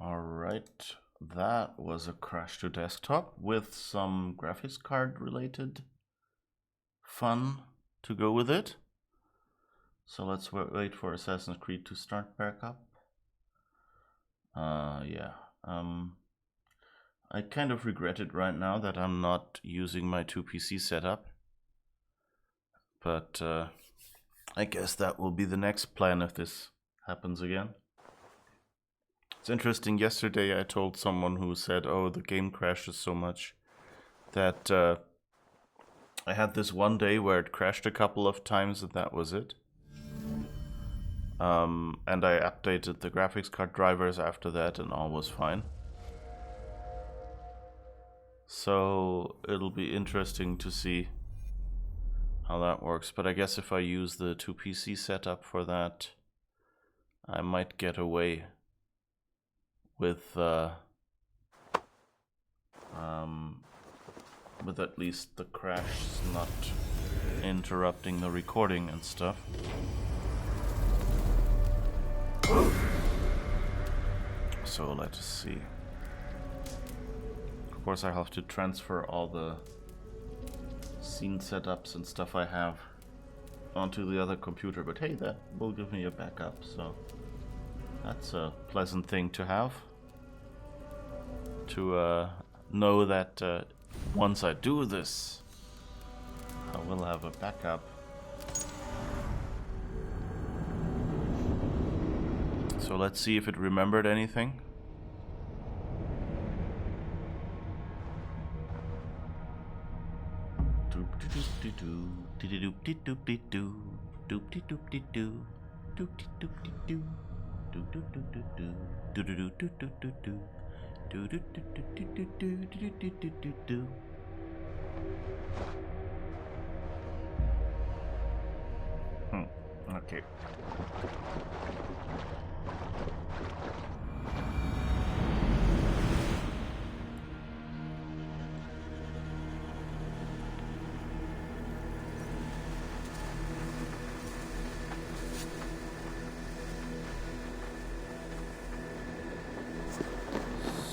Alright, that was a crash to desktop with some graphics card related fun to go with it. So let's wait for Assassin's Creed to start back up. I kind of regret it right now that I'm not using my 2PC setup. But I guess that will be the next plan if this happens again. It's interesting, yesterday I told someone who said, oh, the game crashes so much, that I had this one day where it crashed a couple of times and that was it. And I updated the graphics card drivers after that and all was fine. So it'll be interesting to see how that works. But I guess if I use the 2PC setup for that, I might get away with at least the crash not interrupting the recording and stuff. So let us see. Of course I have to transfer all the scene setups and stuff I have onto the other computer, but hey, that will give me a backup, so that's a pleasant thing to have. To know that once I do this, I will have a backup. So let's see if it remembered anything. Okay.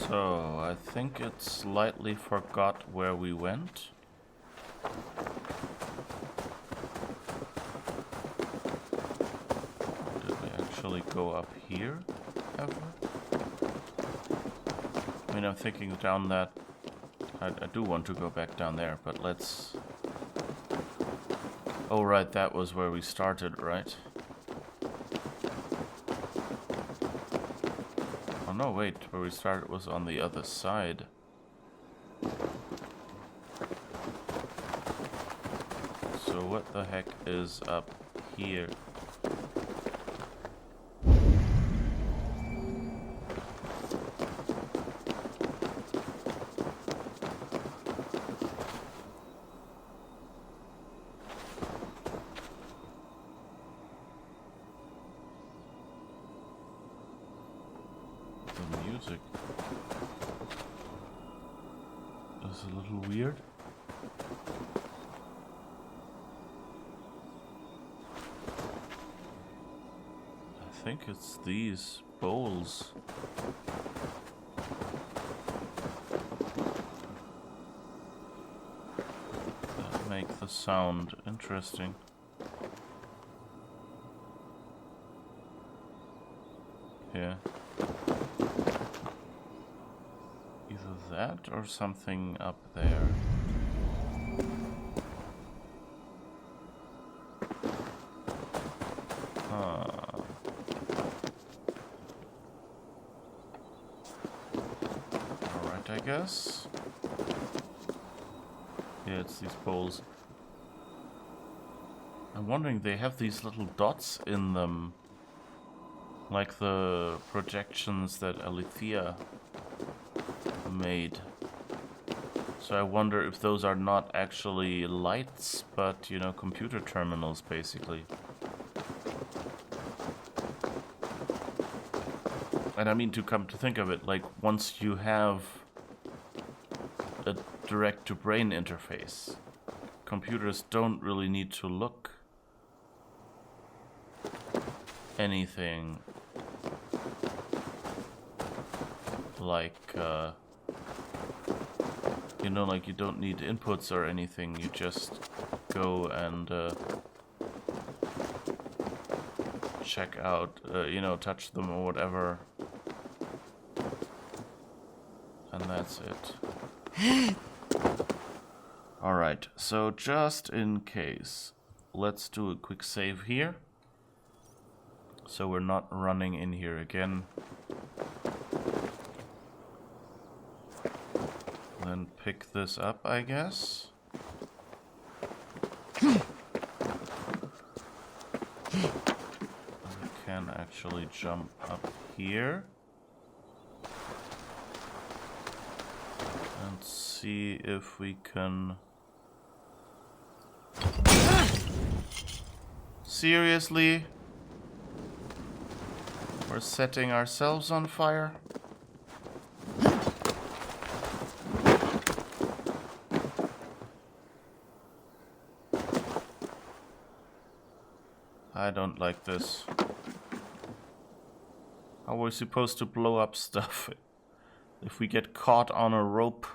So, I think it slightly forgot where we went. Did we actually go up here ever? I mean, I'm thinking down that... I do want to go back down there, but let's... Oh right, that was where we started, right? Oh no, wait, where we started was on the other side. So what the heck is up here? The music is a little weird. I think it's these bowls. That make the sound interesting. Yeah. Either that or something up there. Alright, I guess. Yeah, it's these poles. I'm wondering, they have these little dots in them, like the projections that Alethea made. So I wonder if those are not actually lights, but, you know, computer terminals, basically. And I mean, to come to think of it, like, once you have a direct-to-brain interface, computers don't really need to look anything like, you know, like you don't need inputs or anything. You just go and check out, you know, touch them or whatever. And that's it. Alright, so just in case, let's do a quick save here. So we're not running in here again. Then pick this up, I guess. We can actually jump up here. And see if we can... Seriously? We're setting ourselves on fire? I don't like this. How are we supposed to blow up stuff if we get caught on a rope?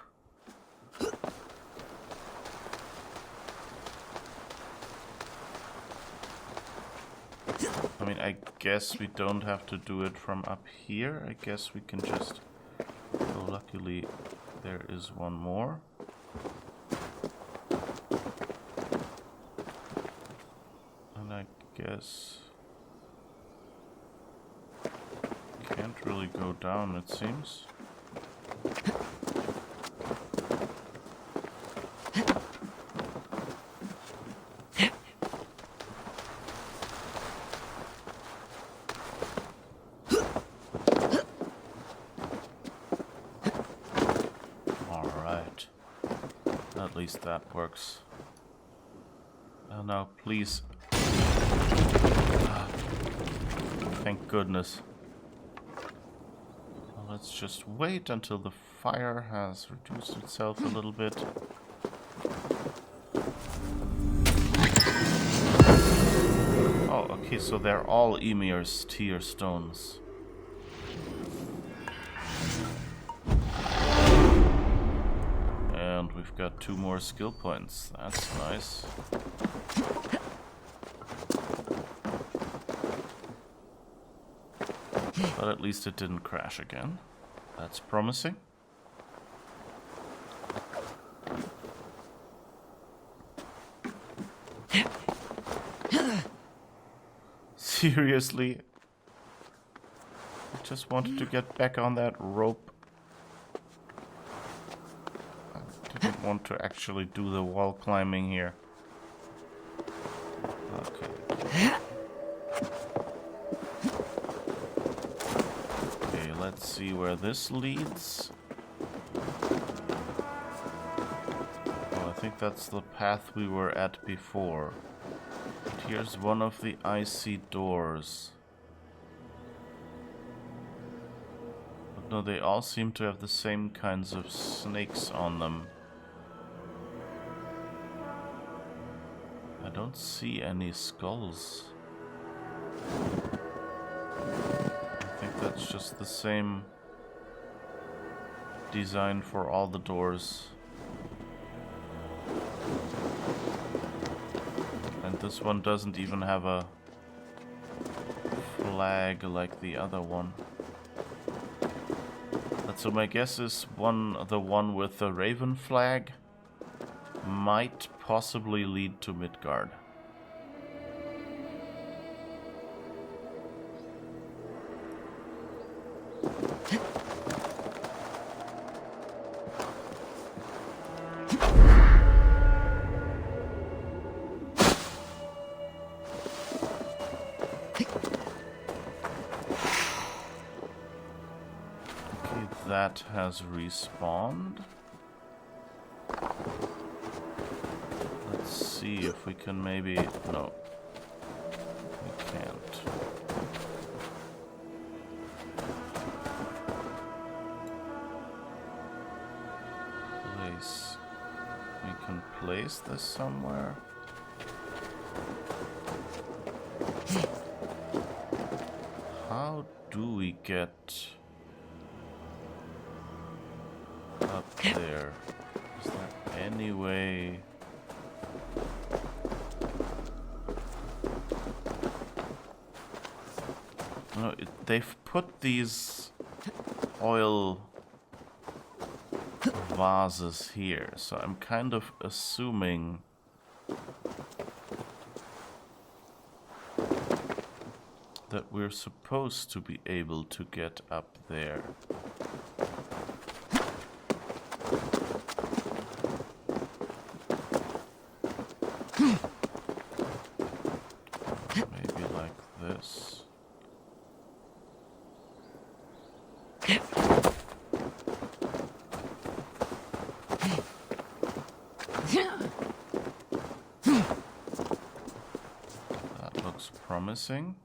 I mean, I guess we don't have to do it from up here. I guess we can just... Oh, luckily there is one more. And I guess... Can't really go down, it seems. Alright. At least that works. And now, please. Thank goodness. Well, let's just wait until the fire has reduced itself a little bit. Oh, okay, so they're all Emir's tier stones. And we've got 2 more skill points. That's nice. But at least it didn't crash again. That's promising. Seriously? I just wanted to get back on that rope. I didn't want to actually do the wall climbing here. Okay. Okay, let's see where this leads. Oh, I think that's the path we were at before. Here's one of the icy doors. But no, they all seem to have the same kinds of snakes on them. I don't see any skulls. I think that's just the same design for all the doors. And this one doesn't even have a flag like the other one. But so my guess is the one with the raven flag might possibly lead to Midgard. That has respawned. Let's see if we can maybe... No. We can't. Place. We can place this somewhere. How do we get... up there. Is there any way? No, they've put these oil vases here, so I'm kind of assuming that we're supposed to be able to get up there. Maybe like this. That looks promising.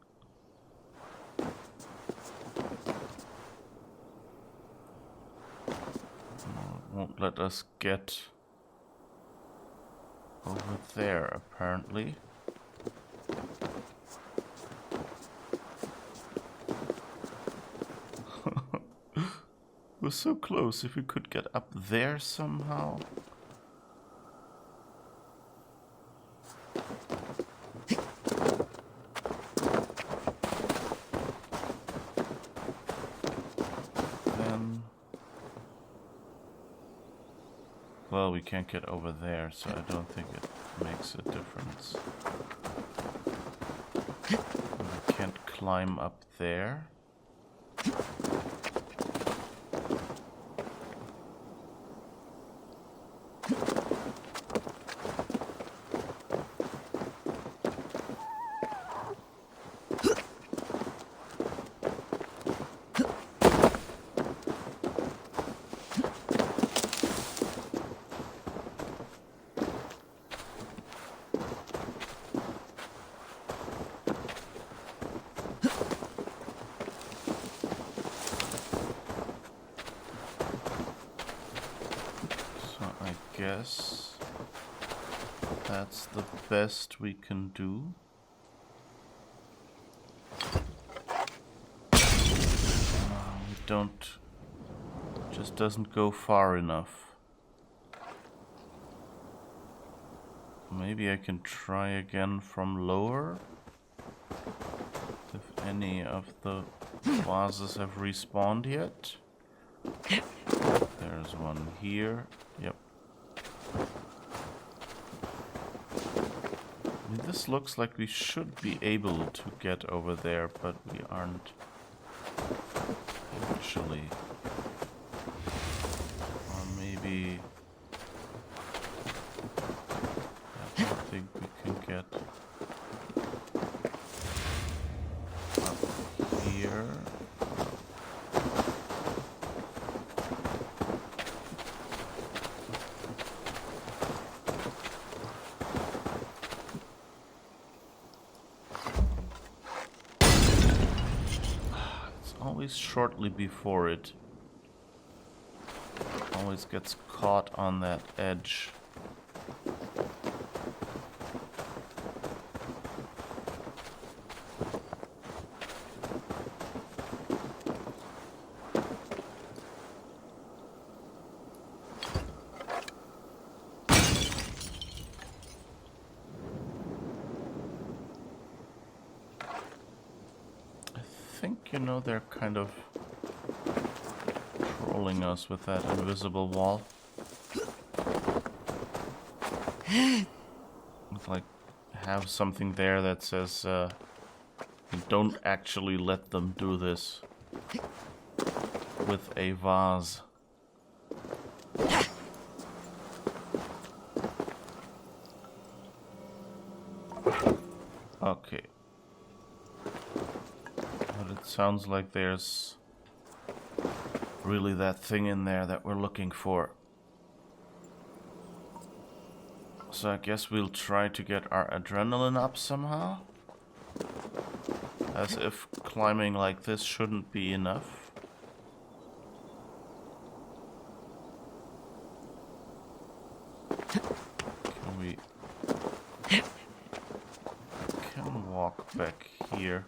Won't let us get over there, apparently. We're so close. If we could get up there somehow. Then... well, we can't get over there, so I don't think it makes a difference. We can't climb up there. Guess that's the best we can do. We don't, just doesn't go far enough. Maybe I can try again from lower. If any of the vases have respawned yet. There's one here. Yep. I mean, this looks like we should be able to get over there, but we aren't actually. Or maybe I don't think we can get up here. Always shortly before it. Always gets caught on that edge. You know, they're kind of trolling us with that invisible wall. It's like, have something there that says, don't actually let them do this with a vase. Okay. Sounds like there's really that thing in there that we're looking for. So I guess we'll try to get our adrenaline up somehow. As if climbing like this shouldn't be enough. Can walk back here.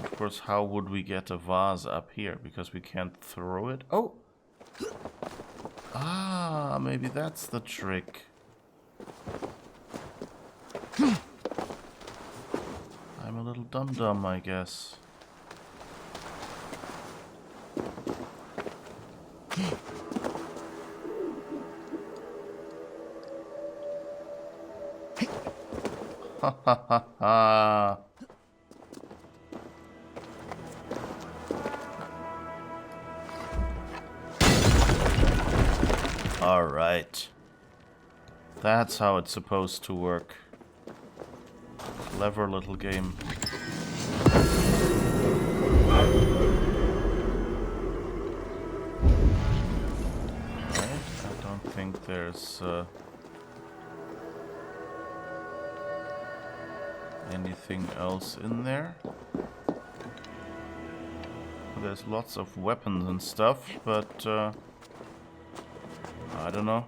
Of course, how would we get a vase up here? Because we can't throw it. Oh! Ah, maybe that's the trick. I'm a little dum-dum, I guess. Ha ha ha ha. All right. That's how it's supposed to work. Clever little game. Alright, I don't think there's anything else in there. There's lots of weapons and stuff, but I don't know.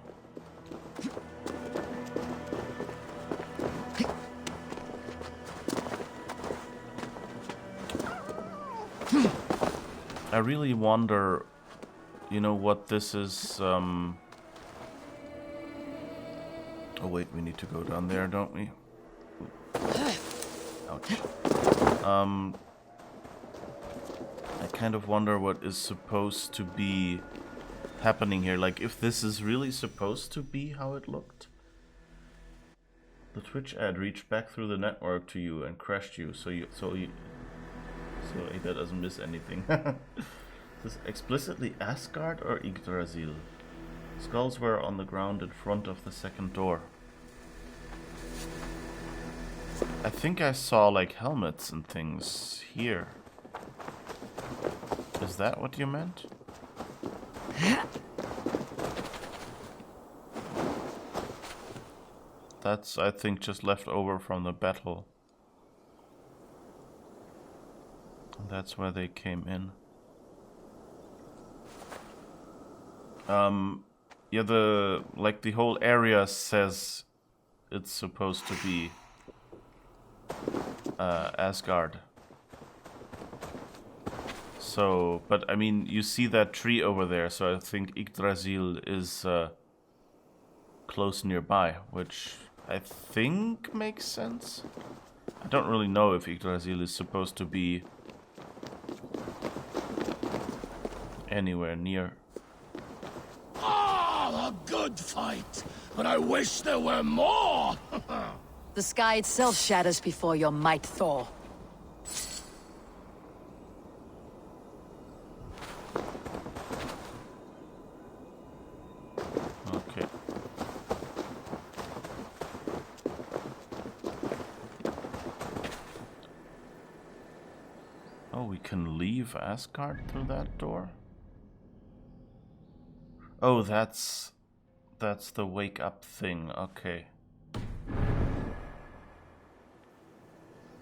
I really wonder, you know, what this is. Oh wait, we need to go down there, don't we? Ouch. I kind of wonder what is supposed to be happening here. Like, if this is really supposed to be how it looked. The Twitch ad reached back through the network to you and crashed you, so Ada doesn't miss anything. Is this explicitly Asgard or Yggdrasil? Skulls were on the ground in front of the second door. I think I saw like helmets and things here. Is that what you meant? That's, I think, just left over from the battle. And that's where they came in. Yeah, the whole area says it's supposed to be Asgard. So, but I mean, you see that tree over there, so I think Yggdrasil is close nearby, which I think makes sense. I don't really know if Yggdrasil is supposed to be anywhere near. Ah, a good fight, but I wish there were more. The sky itself shatters before your might, Thor. Okay. Oh, we can leave Asgard through that door? Oh, that's the wake up thing. Okay.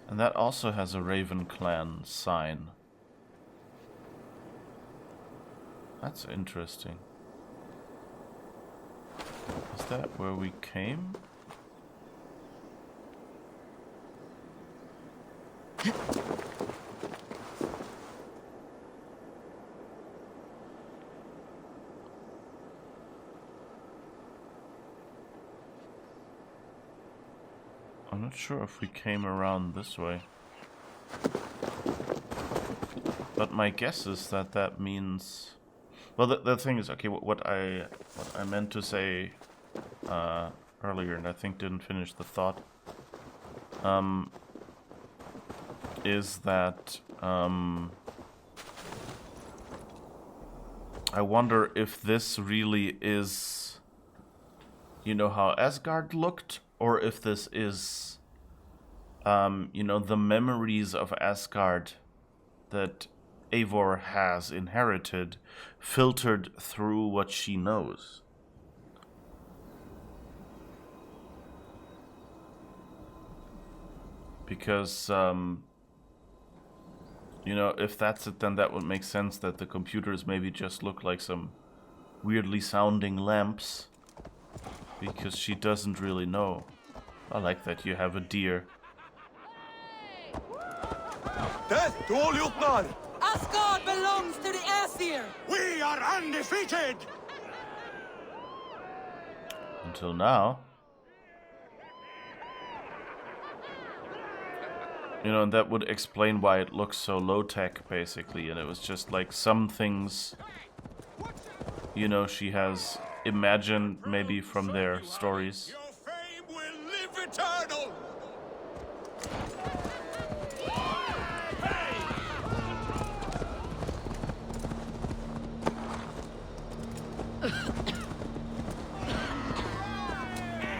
And that also has a Raven Clan sign. That's interesting. Is that where we came? I'm not sure if we came around this way. But my guess is that that means... Well, the thing is, okay, what I meant to say earlier, and I think didn't finish the thought, is that I wonder if this really is, you know, how Asgard looked, or if this is, you know, the memories of Asgard that Eivor has inherited, filtered through what she knows. Because, you know, if that's it, then that would make sense that the computers maybe just look like some weirdly sounding lamps. Because she doesn't really know. I like that you have a deer. Asgard belongs to the Aesir! We are undefeated! Until now. You know, and that would explain why it looks so low-tech, basically. And it was just like some things, you know, she has imagined maybe from their stories. Your fame will live eternal!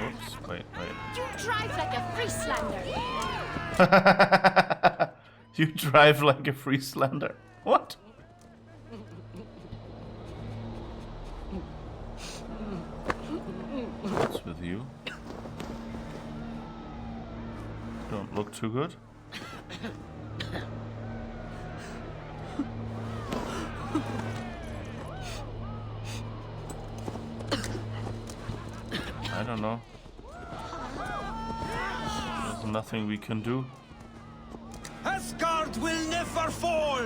Oops, wait. You drive like a Frieslander. You drive like a Frieslander. What? What's with you? Don't look too good. I don't know. There's nothing we can do. Asgard will never fall!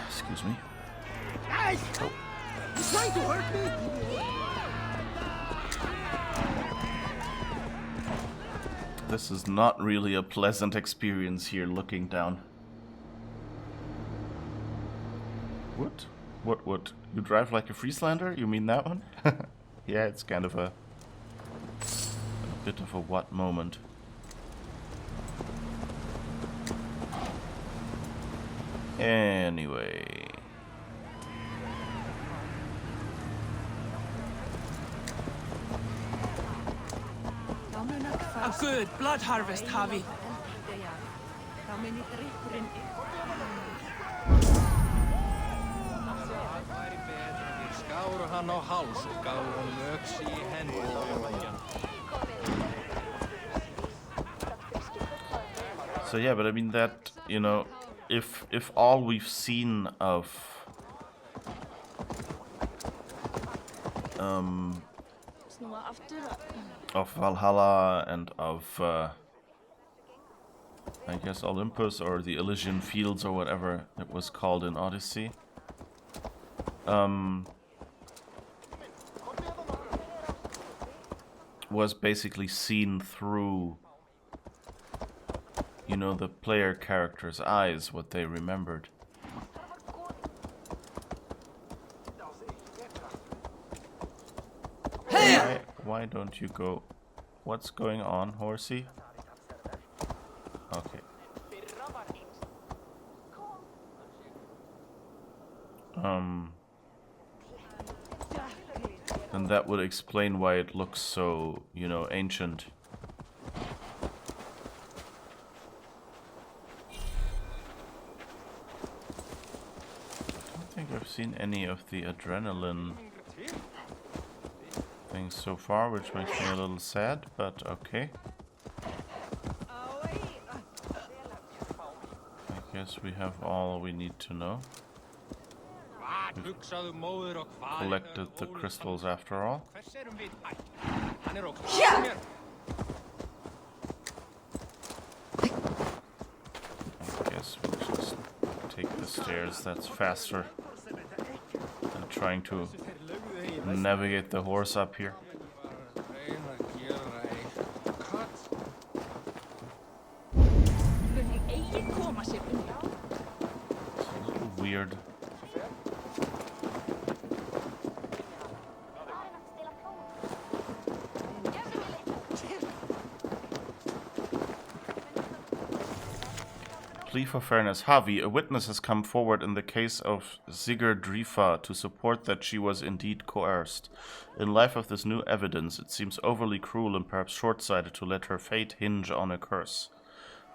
Excuse me. Guys! Oh. You trying to hurt me? This is not really a pleasant experience here looking down. What? What? You drive like a Frieslander? You mean that one? Yeah, it's kind of a bit of a what moment. Anyway. A good blood harvest, Havi. So yeah, but I mean that, you know, if all we've seen of Valhalla and of I guess Olympus or the Elysian Fields or whatever it was called in Odyssey, was basically seen through, you know, the player character's eyes, what they remembered. Why don't you go? What's going on, horsey? Okay. And that would explain why it looks so, you know, ancient. I don't think I've seen any of the adrenaline things so far, which makes me a little sad, but okay. I guess we have all we need to know. We've collected the crystals after all. Yeah! I guess we'll just take the stairs, that's faster than trying to navigate the horse up here. It's a little weird. Plea for fairness. Havi, a witness has come forward in the case of Sigurdrifa to support that she was indeed coerced. In light of this new evidence, it seems overly cruel and perhaps short-sighted to let her fate hinge on a curse.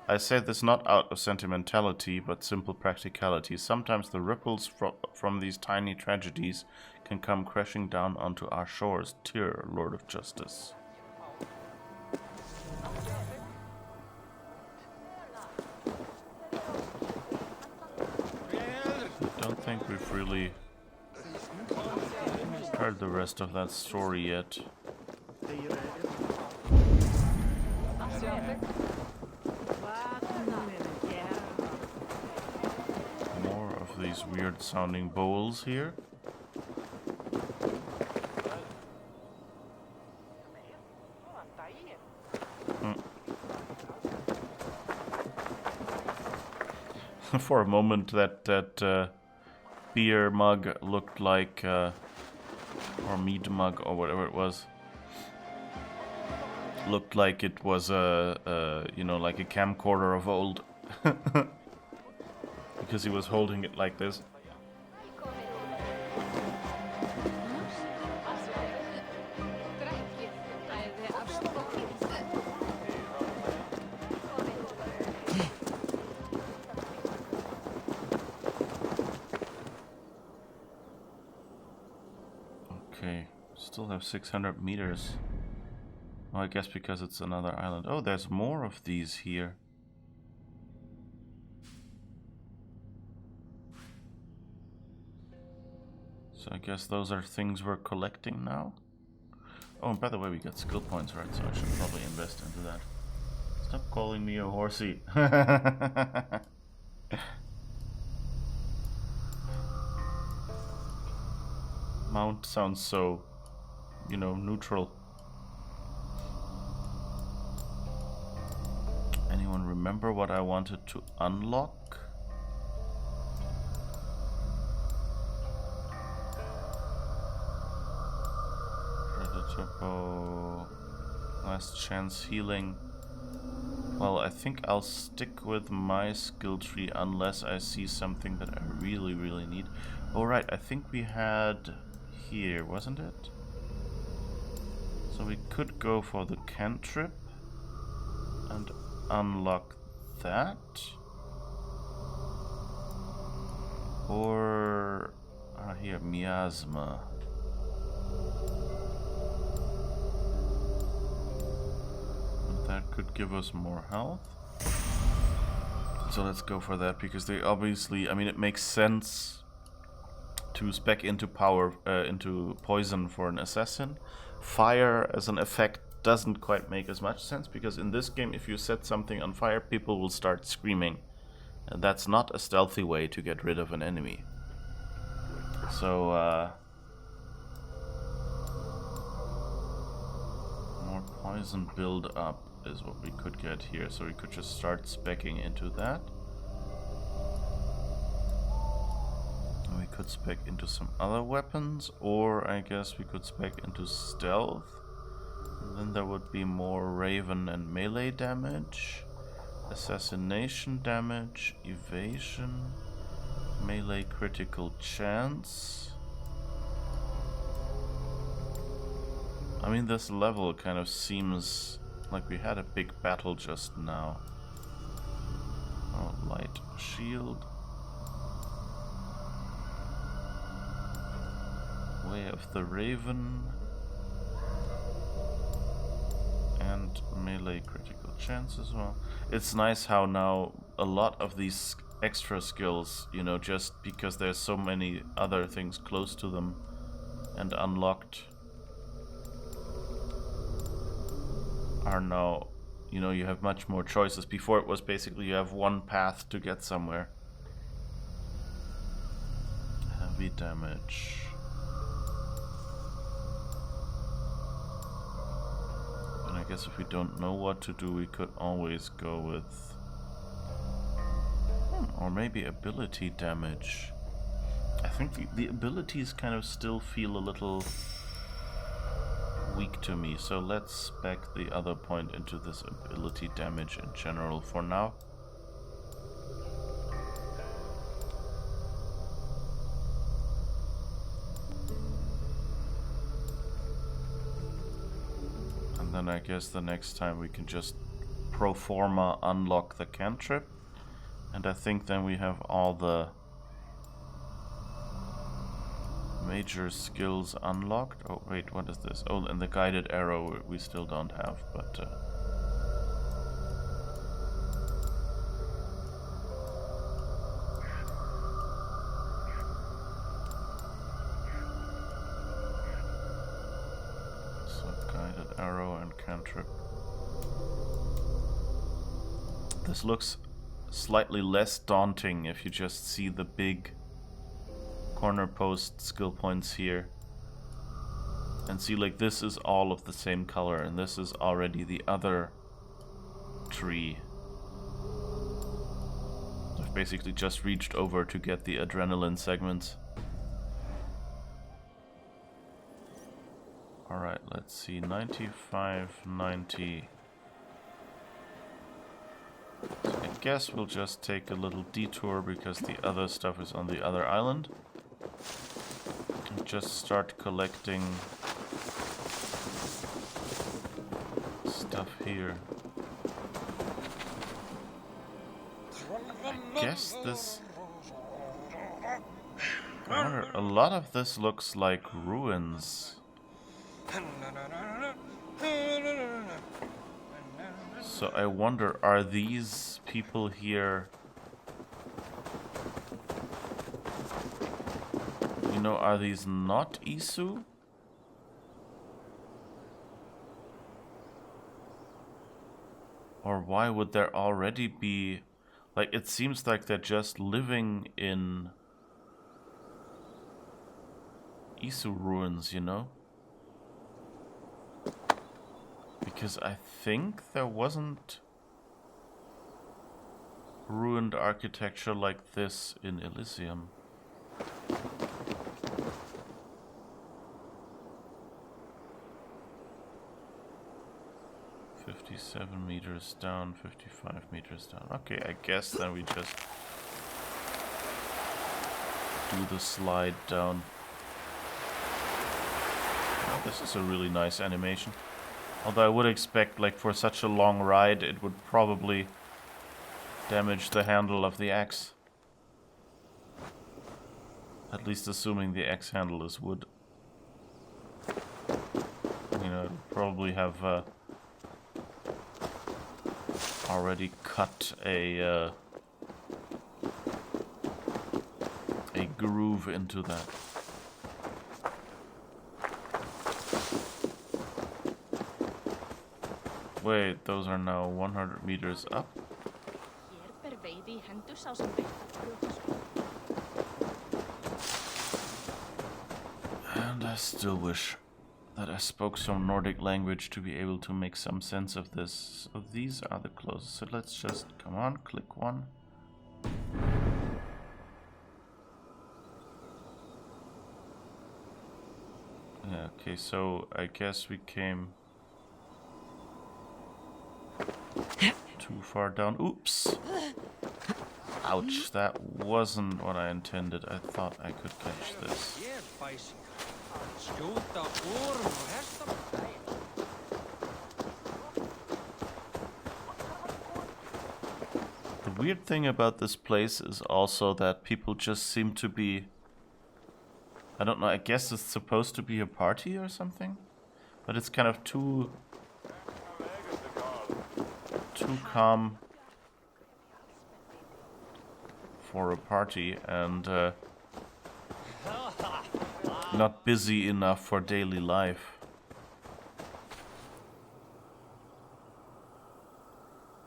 I say this not out of sentimentality, but simple practicality. Sometimes the ripples from these tiny tragedies can come crashing down onto our shores. Tyr, Lord of Justice. I don't think we've really heard the rest of that story yet. More of these weird sounding bowls here. For a moment, that beer mug looked like, or mead mug, or whatever it was, looked like it was you know, like a camcorder of old, because he was holding it like this. Okay, still have 600 meters. Oh, I guess because it's another island. Oh, there's more of these here. So I guess those are things we're collecting now. Oh, and by the way, we got skill points, right? So I should probably invest into that. Stop calling me a horsey. Mount sounds so, you know, neutral. Anyone remember what I wanted to unlock? Predator bow, last chance healing. Well, I think I'll stick with my skill tree unless I see something that I really need. Alright, I think we had here, wasn't it? So we could go for the cantrip and unlock that. Or here, miasma. And that could give us more health. So let's go for that, because they obviously, I mean, it makes sense to spec into into poison for an assassin. Fire as an effect doesn't quite make as much sense, because in this game, if you set something on fire, people will start screaming. And that's not a stealthy way to get rid of an enemy. So, more poison build up is what we could get here. So we could just start speccing into that. We could spec into some other weapons, or I guess we could spec into stealth. And then there would be more raven and melee damage, assassination damage, evasion, melee critical chance. I mean, this level kind of seems like we had a big battle just now. Oh, light shield. Way of the Raven. And melee critical chance as well. It's nice how now a lot of these extra skills, you know, just because there's so many other things close to them and unlocked, are now, you know, you have much more choices. Before it was basically you have one path to get somewhere. Heavy damage. And I guess if we don't know what to do, we could always go with... or maybe ability damage. I think the abilities kind of still feel a little weak to me, so let's spec the other point into this ability damage in general for now. And then I guess the next time we can just pro forma unlock the cantrip. And I think then we have all the major skills unlocked. Oh wait, what is this? Oh, and the guided arrow we still don't have, but so guided arrow and cantrip. This looks slightly less daunting if you just see the big corner post skill points here. And see, like, this is all of the same color, and this is already the other tree. I've basically just reached over to get the adrenaline segments. Alright, let's see, 95, 90. So I guess we'll just take a little detour because the other stuff is on the other island. And just start collecting stuff here. I guess this... I wonder, a lot of this looks like ruins. So I wonder, are these people here... You know, are these not Isu? Or why would there already be... Like, it seems like they're just living in Isu ruins, you know? Because I think there wasn't ruined architecture like this in Elysium. "57 meters down, 55 meters down." Okay, I guess then we just do the slide down. Oh, this is a really nice animation. Although I would expect, like, for such a long ride, it would probably damage the handle of the axe. At least assuming the axe handle is wood. You know, it would probably have already cut a groove into that. Wait, those are now 100 meters up? And I still wish that I spoke some Nordic language to be able to make some sense of this. So these are the closest. So let's just, come on, click one. Yeah, okay, so I guess we came too far down. Oops! Ouch, that wasn't what I intended. I thought I could catch this. The weird thing about this place is also that people just seem to be... I don't know, I guess it's supposed to be a party or something? But it's kind of too calm for a party, and not busy enough for daily life.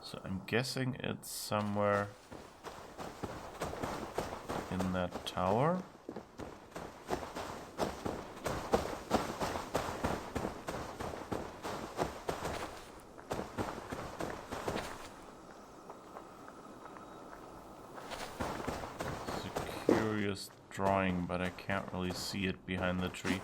So I'm guessing it's somewhere in that tower. Drawing, but I can't really see it behind the tree.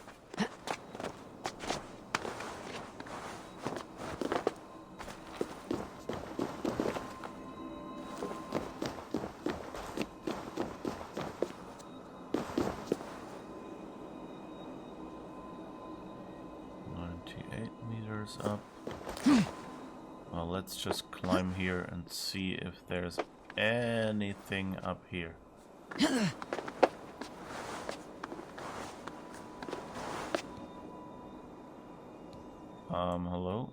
Up. Well, let's just climb here and see if there's anything up here. Hello?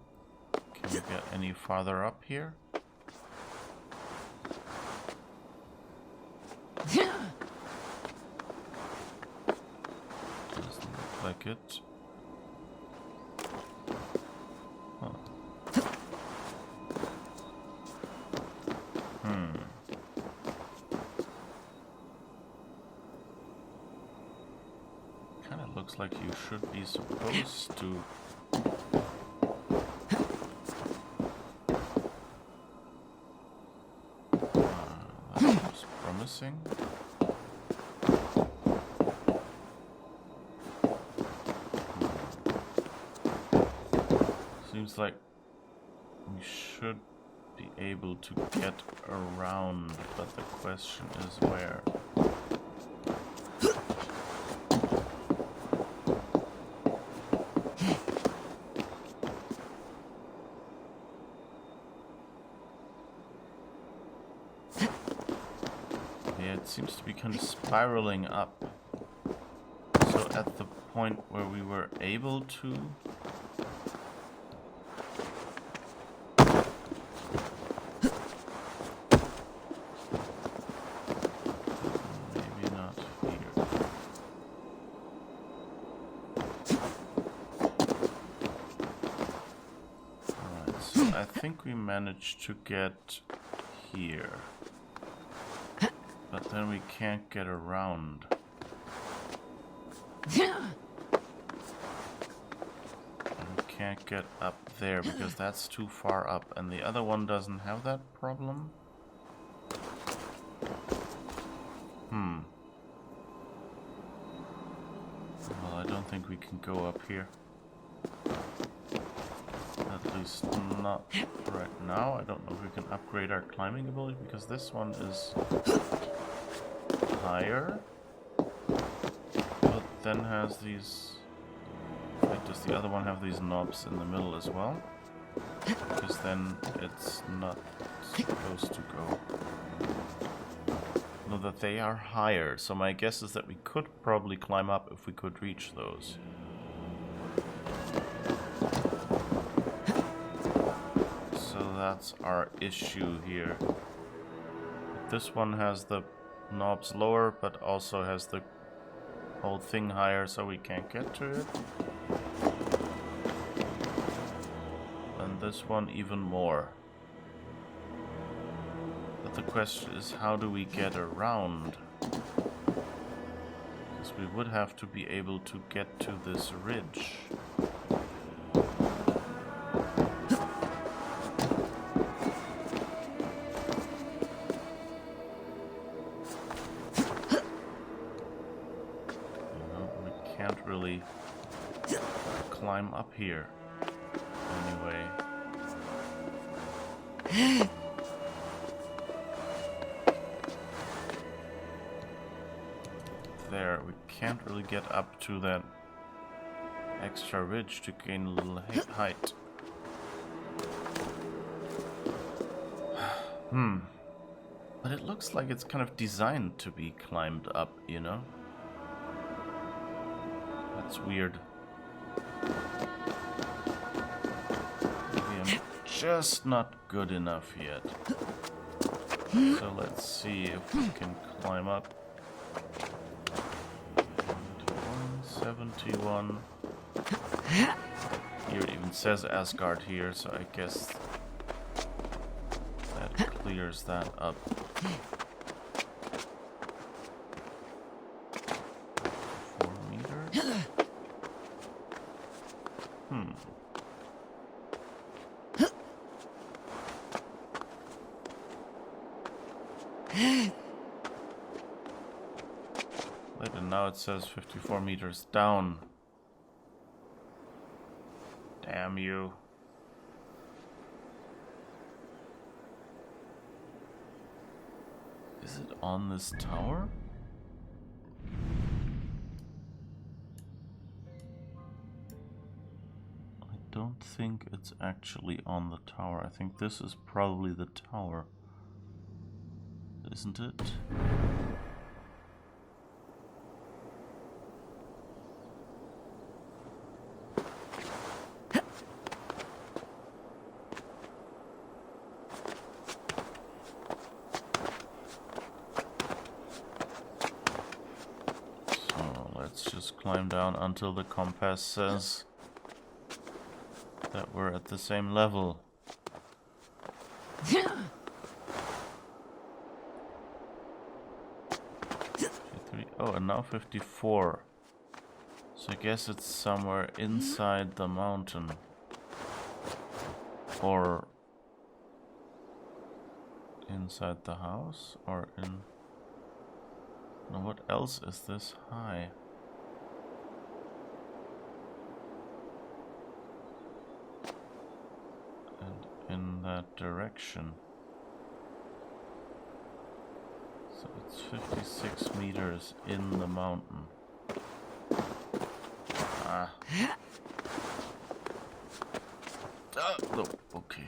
Can we get any farther up here? Doesn't look like it. Huh. like you should be supposed to. That looks promising. Seems like we should be able to get around, but the question is where. Yeah, it seems to be kind of spiraling up. So at the point where we were able to I think we managed to get here, but then we can't get around. And we can't get up there because that's too far up, and the other one doesn't have that problem. Well, I don't think we can go up here. At least not right now. I don't know if we can upgrade our climbing ability because this one is higher, but then has these. Wait, does the other one have these knobs in the middle as well? Because then it's not supposed to go. No, that they are higher. So my guess is that we could probably climb up if we could reach those. That's our issue here. This one has the knobs lower, but also has the whole thing higher, so we can't get to it. And this one even more. But the question is, how do we get around? Because we would have to be able to get to this ridge. Climb up here anyway. There, we can't really get up to that extra ridge to gain a little height. But it looks like it's kind of designed to be climbed up, you know? That's weird. Maybe I'm just not good enough yet. So let's see if we can climb up. 71. Here it even says Asgard here, so I guess that clears that up. 4 meters. Wait, and now it says 54 meters down. Damn you. Is it on this tower? I don't think it's actually on the tower. I think this is probably the tower. Isn't it? Climb down until the compass says that we're at the same level. Oh, and now 54. So I guess it's somewhere inside the mountain. Or inside the house? Or in... Now what else is this high? And in that direction. So it's 56 meters in the mountain. Ah. No, okay.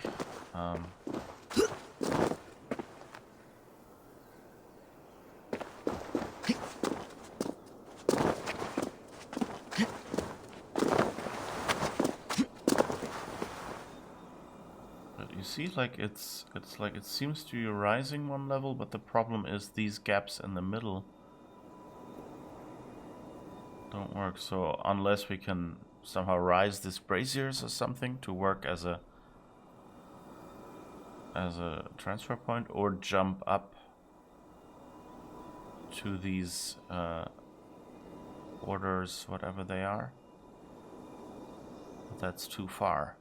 But you see, like it's like it seems to be rising one level, but the problem is these gaps in the middle don't work. So unless we can somehow rise these braziers or something to work as a transfer point, or jump up to these orders, whatever they are. But that's too far.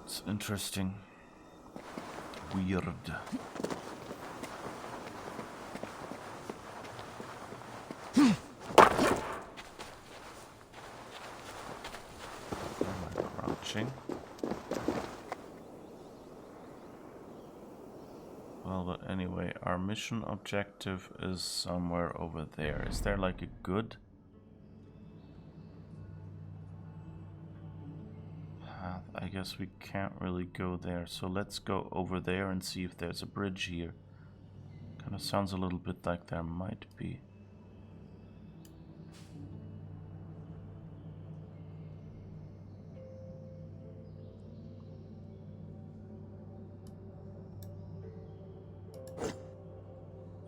It's interesting. Weird. Crouching. Well, but anyway, our mission objective is somewhere over there. Is there like a good path? I guess we can't really go there. So let's go over there and see if there's a bridge here. Kind of sounds a little bit like there might be.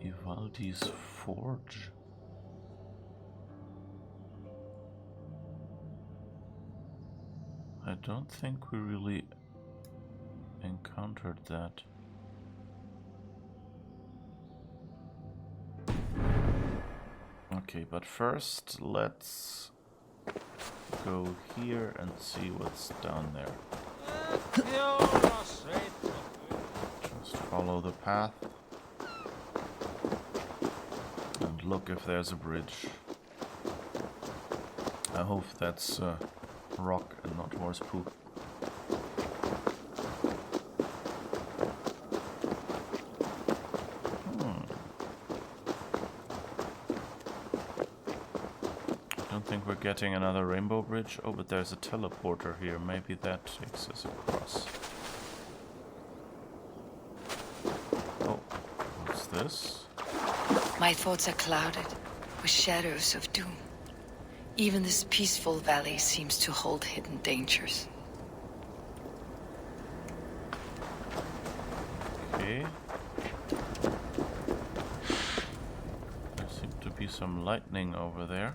Ivaldi's Forge. I don't think we really encountered that. Okay, but first let's go here and see what's down there. Just follow the path and look if there's a bridge. I hope that's rock and not horse poop. Don't think we're getting another rainbow bridge. Oh, but there's a teleporter here. Maybe that takes us across. Oh, what's this? My thoughts are clouded with shadows of doom. Even this peaceful valley seems to hold hidden dangers. Okay. There seems to be some lightning over there.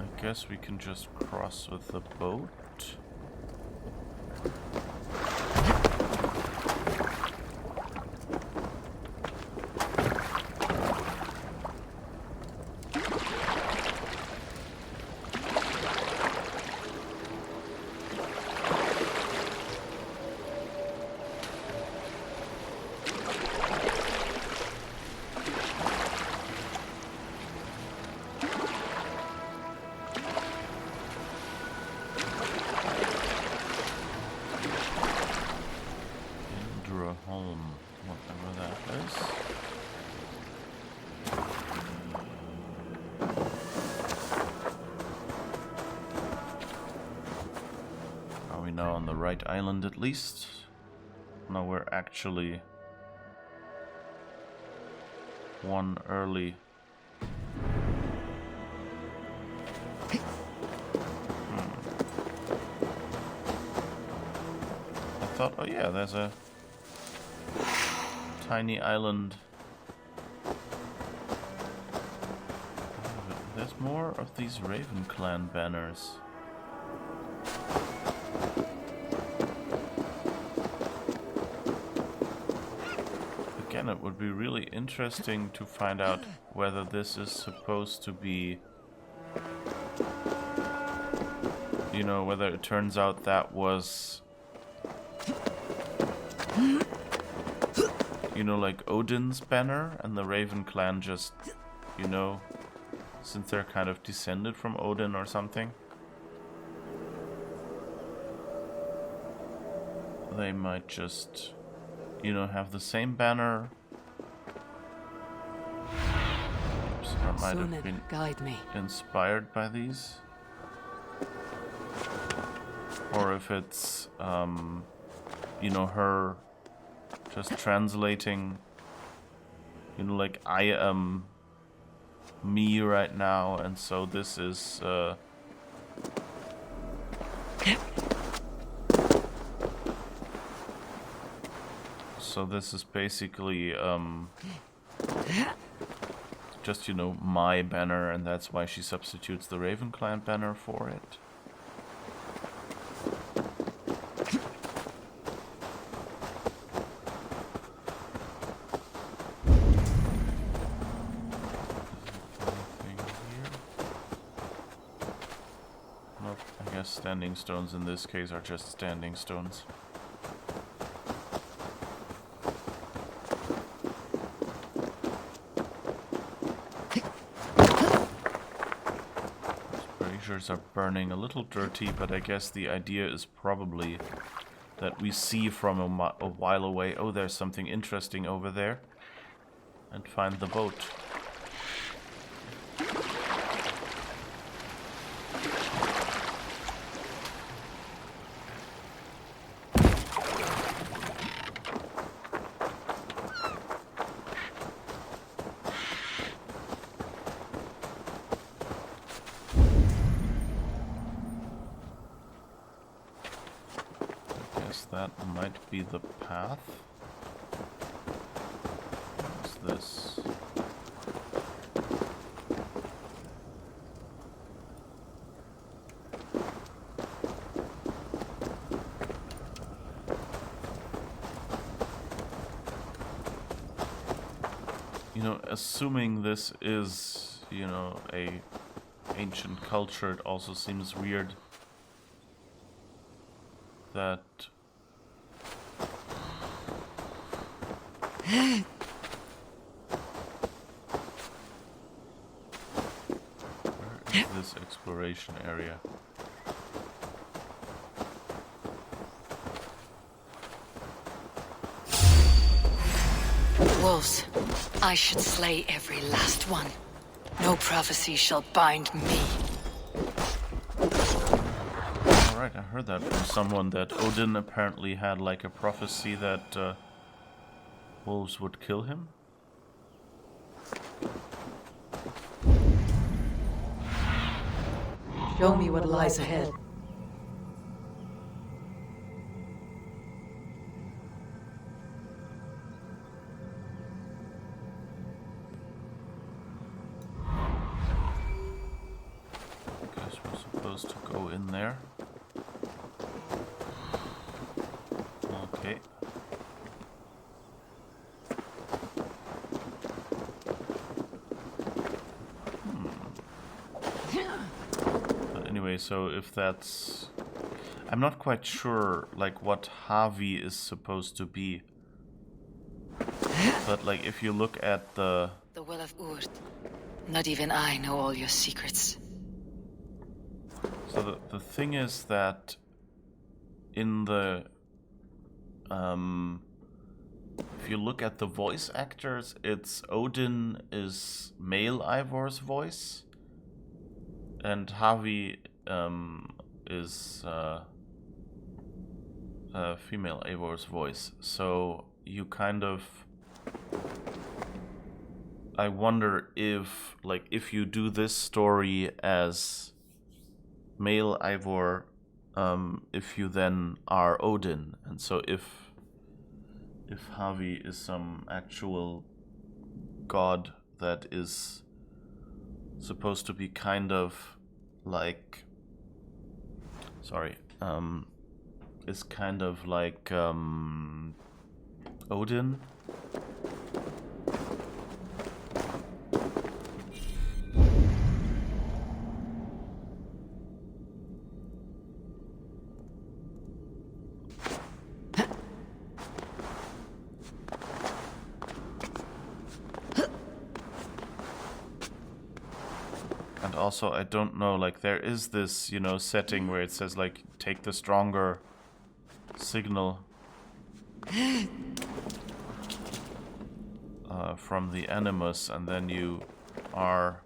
I guess we can just cross with the boat. Whatever that is. Are we now on the right island at least? No, we're actually one early. I thought, oh yeah, there's a tiny island. There's more of these Raven Clan banners. Again, it it would be really interesting to find out whether this is supposed to be, you know, whether it turns out that was, you know, like Odin's banner, and the Raven clan just, you know, since they're kind of descended from Odin or something, they might just, you know, have the same banner. Oops, I might have been guide me. inspired by these. Or if it's, you know, her just translating, you know, like, I am me right now, and so this is, so this is basically, just, you know, my banner, and that's why she substitutes the Raven Clan banner for it. Nope, I guess standing stones in this case are just standing stones. Braziers are burning a little dirty, but I guess the idea is probably that we see from a while away, oh, there's something interesting over there, and find the boat. That might be the path. What's this? You know, assuming this is, you know, a ancient culture, it also seems weird that where is this exploration area? Wolves. I should slay every last one. No prophecy shall bind me. Alright, I heard that from someone, that Odin apparently had like a prophecy that wolves would kill him. Show me what lies ahead. Guess we're supposed to go in there. Okay. Anyway, so if that's... I'm not quite sure, like, what Havi is supposed to be. But, like, if you look at the... The will of Urd. Not even I know all your secrets. So the thing is that in the... if you look at the voice actors, it's Odin is male Ivor's voice. And Havi is female Eivor's voice. So you kind of... I wonder if, like, if you do this story as male Eivor, if you then are Odin. And so if Havi is some actual god that is supposed to be kind of like, sorry, is kind of like Odin, And also, I don't know, like, there is this, you know, setting where it says, like, take the stronger signal from the animus, and then you are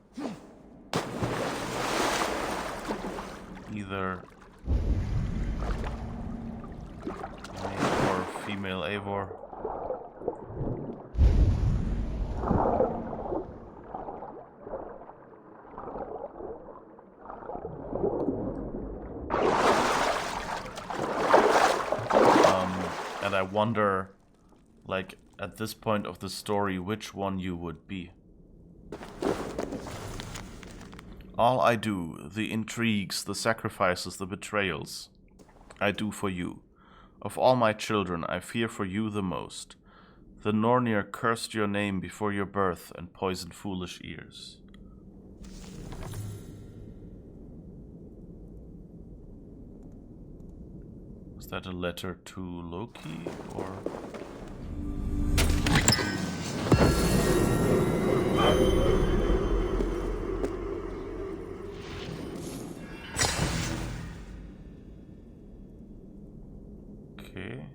either male or female Eivor. And I wonder, like, at this point of the story, which one you would be. All I do, the intrigues, the sacrifices, the betrayals, I do for you. Of all my children, I fear for you the most. The Nornir cursed your name before your birth and poisoned foolish ears. Is that a letter to Loki, or...? Okay.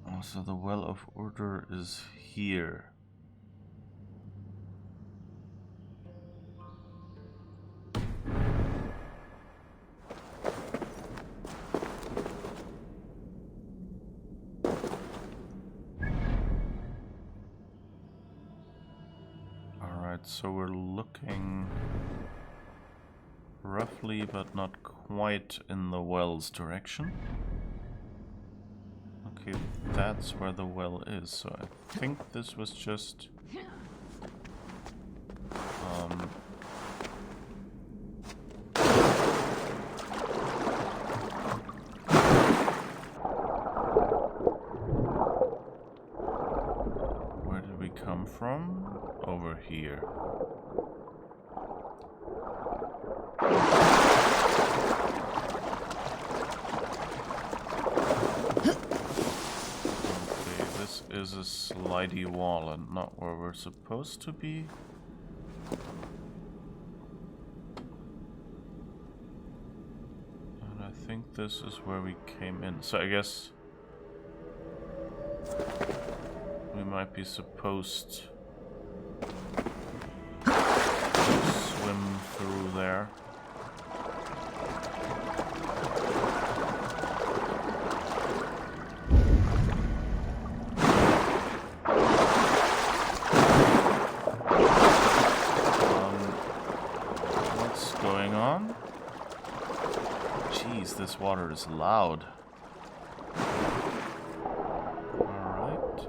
Oh, so the Well of Order is here. So we're looking roughly, but not quite in the well's direction. Okay, that's where the well is. So I think this was just... where did we come from? Over here. Is a slidey wall and not where we're supposed to be. And I think this is where we came in. So I guess we might be supposed to swim through there. This water is loud. Alright.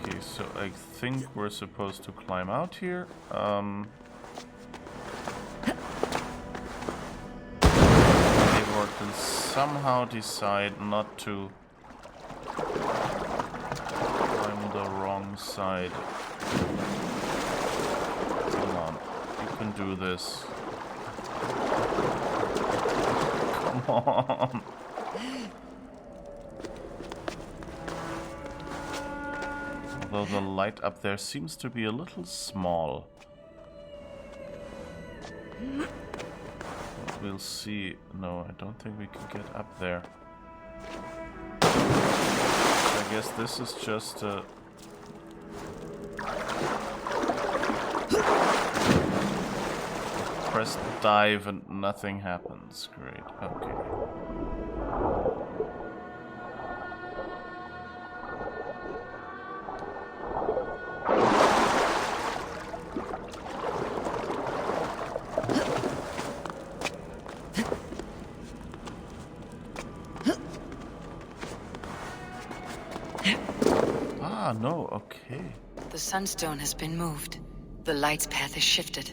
Okay, so I think we're supposed to climb out here. Eivor can somehow decide not to side. Come on, you can do this. Come on. Although the light up there seems to be a little small. But we'll see. No, I don't think we can get up there. I guess this is just a... press dive and nothing happens. Great, okay. Ah, no, okay. The sunstone has been moved. The light's path is shifted.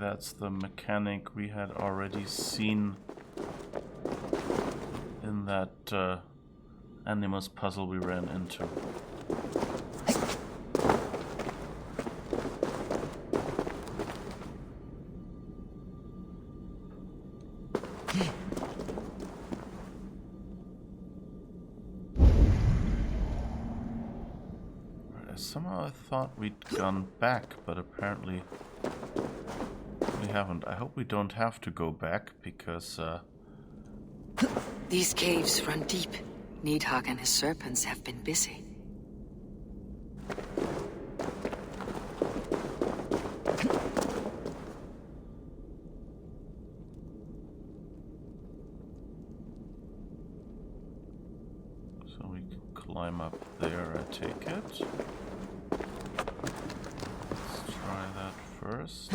That's the mechanic we had already seen in that Animus puzzle we ran into. Somehow I thought we'd gone back, but apparently we haven't. I hope we don't have to go back, because These caves run deep. Nidhogg and his serpents have been busy. so we can climb up there, I take it. Let's try that first.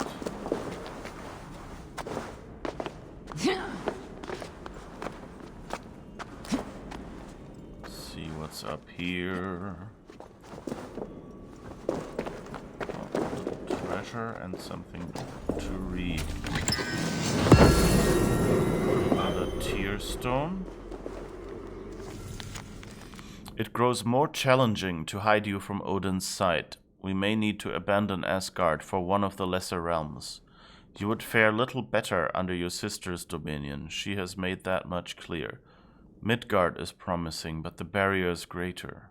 See what's up here. Oh, a little treasure and something to read. Another tear stone. It grows more challenging to hide you from Odin's sight. We may need to abandon Asgard for one of the lesser realms. You would fare little better under your sister's dominion. She has made that much clear. Midgard is promising, but the barrier is greater.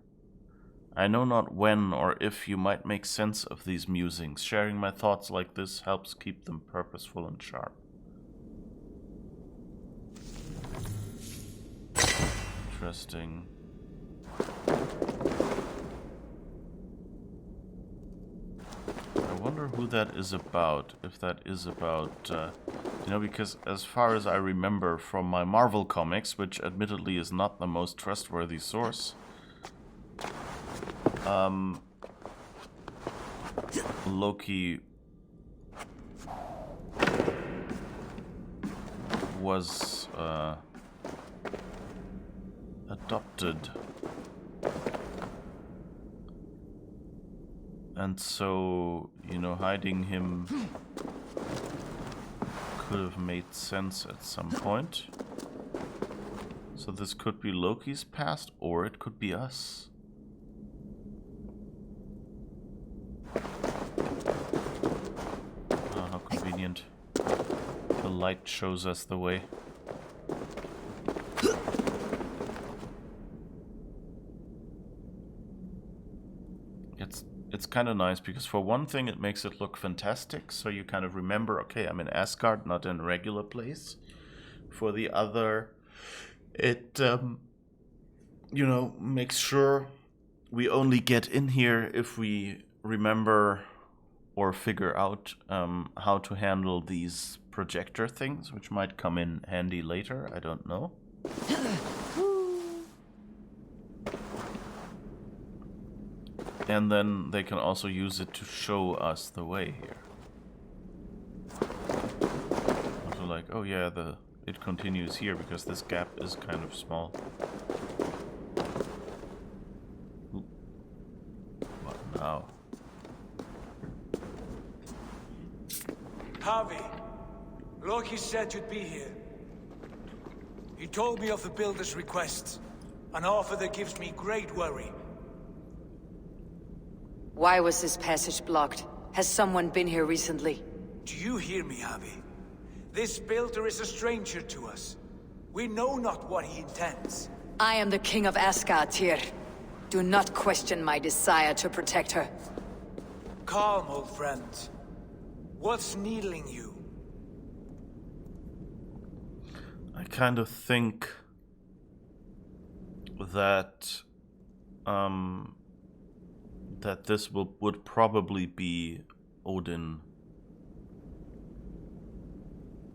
I know not when or if you might make sense of these musings. Sharing my thoughts like this helps keep them purposeful and sharp. Interesting. I wonder who that is about, if that is about, you know, because as far as I remember from my Marvel comics, which admittedly is not the most trustworthy source, Loki was adopted. And so, you know, hiding him could have made sense at some point. So this could be Loki's past, or it could be us. Oh, how convenient. The light shows us the way. It's kind of nice because for one thing it makes it look fantastic, so you kind of remember, okay, I'm in Asgard, not in a regular place. For the other, it you know, makes sure we only get in here if we remember or figure out how to handle these projector things, which might come in handy later, I don't know. And then they can also use it to show us the way here. Also like, oh yeah, it continues here because this gap is kind of small. Ooh. What now? Harvey, Loki said you'd be here. He told me of the Builder's request, an offer that gives me great worry. Why was this passage blocked? Has someone been here recently? Do you hear me, Harvey? This Builder is a stranger to us. We know not what he intends. I am the king of Asgard, Tyr. Do not question my desire to protect her. Calm, old friend. What's needling you? I kind of think that that this would probably be Odin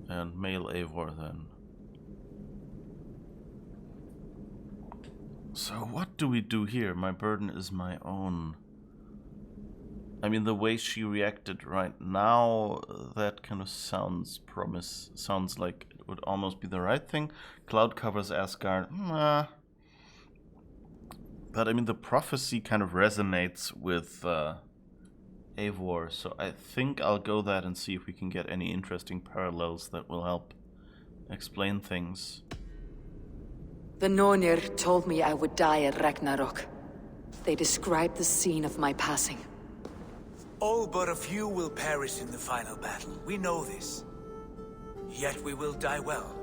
and male Eivor then. So what do we do here? My burden is my own. I mean, the way she reacted right now, that kind of sounds like it would almost be the right thing. Cloud covers Asgard. Nah. But I mean, the prophecy kind of resonates with Eivor, so I think I'll go that and see if we can get any interesting parallels that will help explain things. The Nornir told me I would die at Ragnarok. They described the scene of my passing. All but a few will perish in the final battle. We know this. Yet we will die well,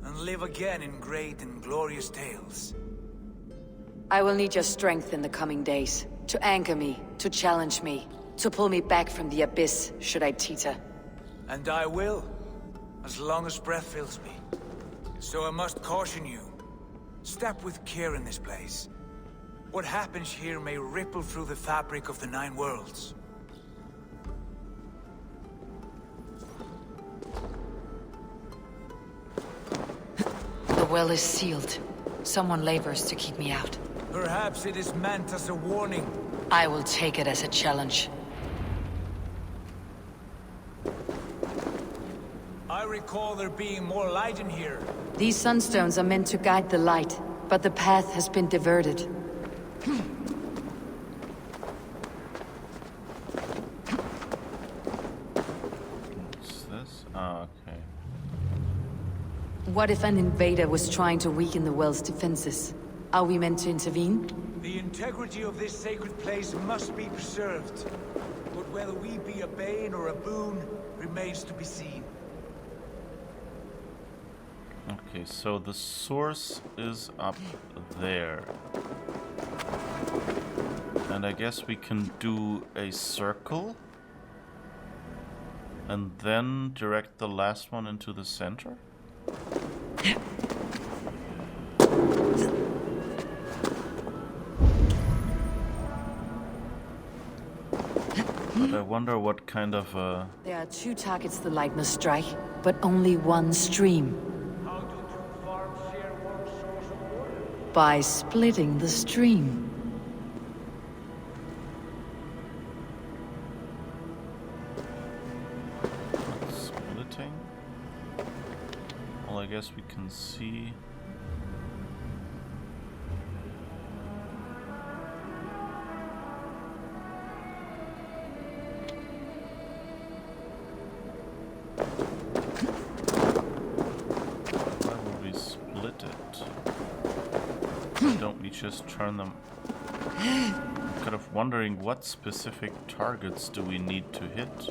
and live again in great and glorious tales. I will need your strength in the coming days. To anchor me, to challenge me, to pull me back from the abyss, should I teeter. And I will, as long as breath fills me. So I must caution you. Step with care in this place. What happens here may ripple through the fabric of the Nine Worlds. The well is sealed. Someone labors to keep me out. Perhaps it is meant as a warning. I will take it as a challenge. I recall there being more light in here. These sunstones are meant to guide the light, but the path has been diverted. What's this? Ah, okay. What if an invader was trying to weaken the well's defenses? Are we meant to intervene? The integrity of this sacred place must be preserved. But whether we be a bane or a boon remains to be seen. Okay, so the source is up there. And I guess we can do a circle. And then direct the last one into the center? But I wonder what kind of There are two targets the light must strike, but only one stream. How do two farms share one source of water? By splitting the stream. splitting. Well, I guess we can see. Why would we split it? Don't we just turn them? I'm kind of wondering what specific targets do we need to hit?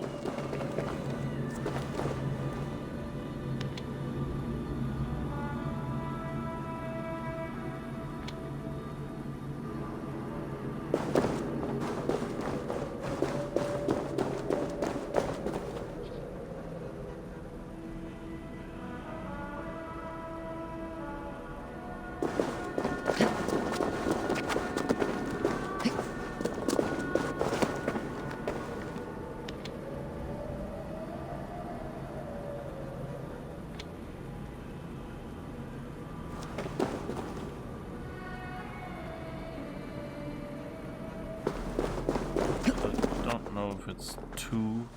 If it's two,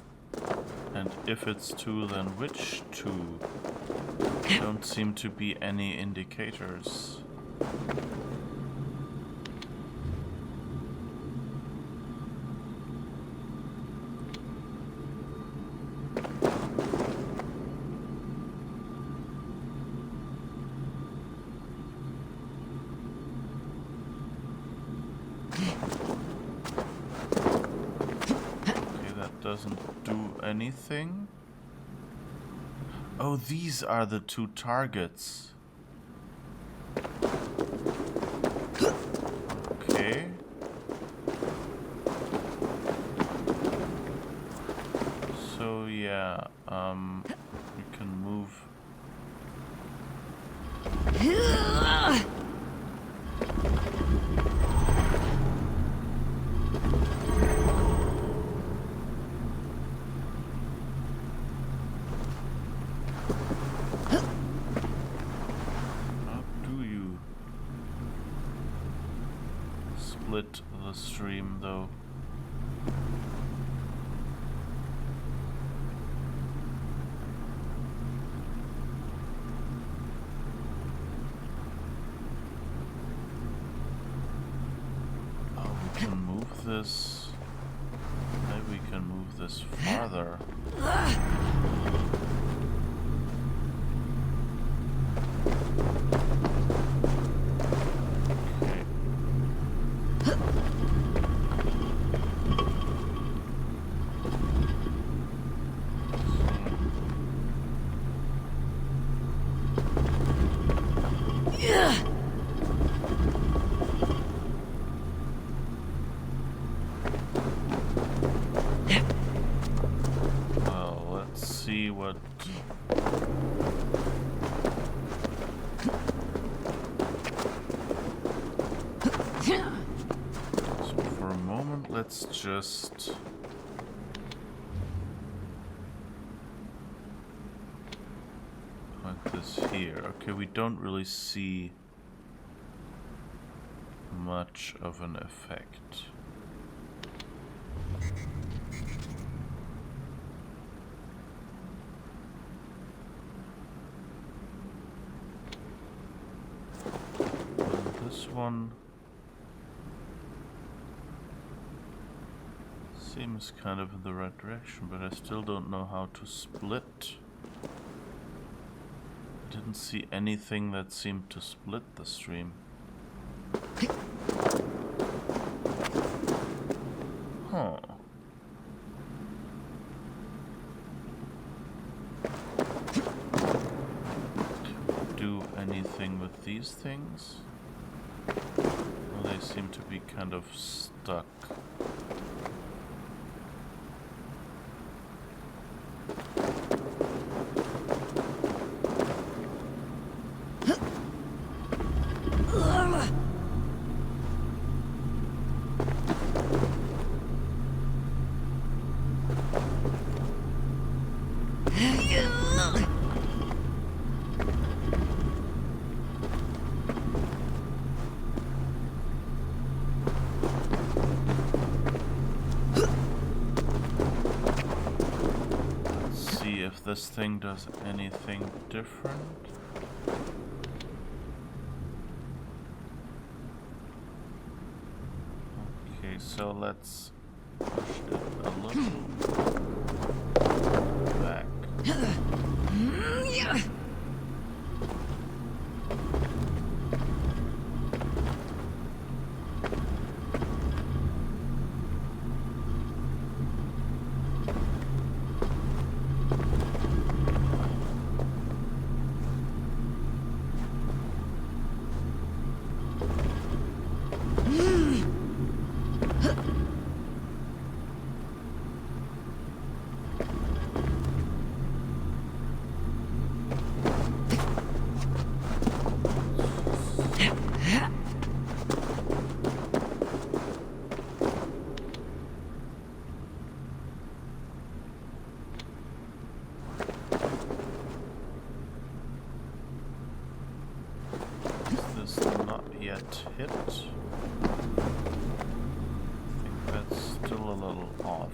and if it's two, then which two? Don't seem to be any indicators. Doesn't do anything. Oh, these are the two targets. Okay. So yeah, we can move. Split the stream though. Oh, we can move this. Maybe we can move this farther. let's just... put this here. Okay, we don't really see much of an effect. This one seems kind of in the right direction, but I still don't know how to split. I didn't see anything that seemed to split the stream. Huh. Do anything with these things? Well, they seem to be kind of stuck. This thing does anything different? Okay, so let's push it a little back. Hit. I think that's still a little off.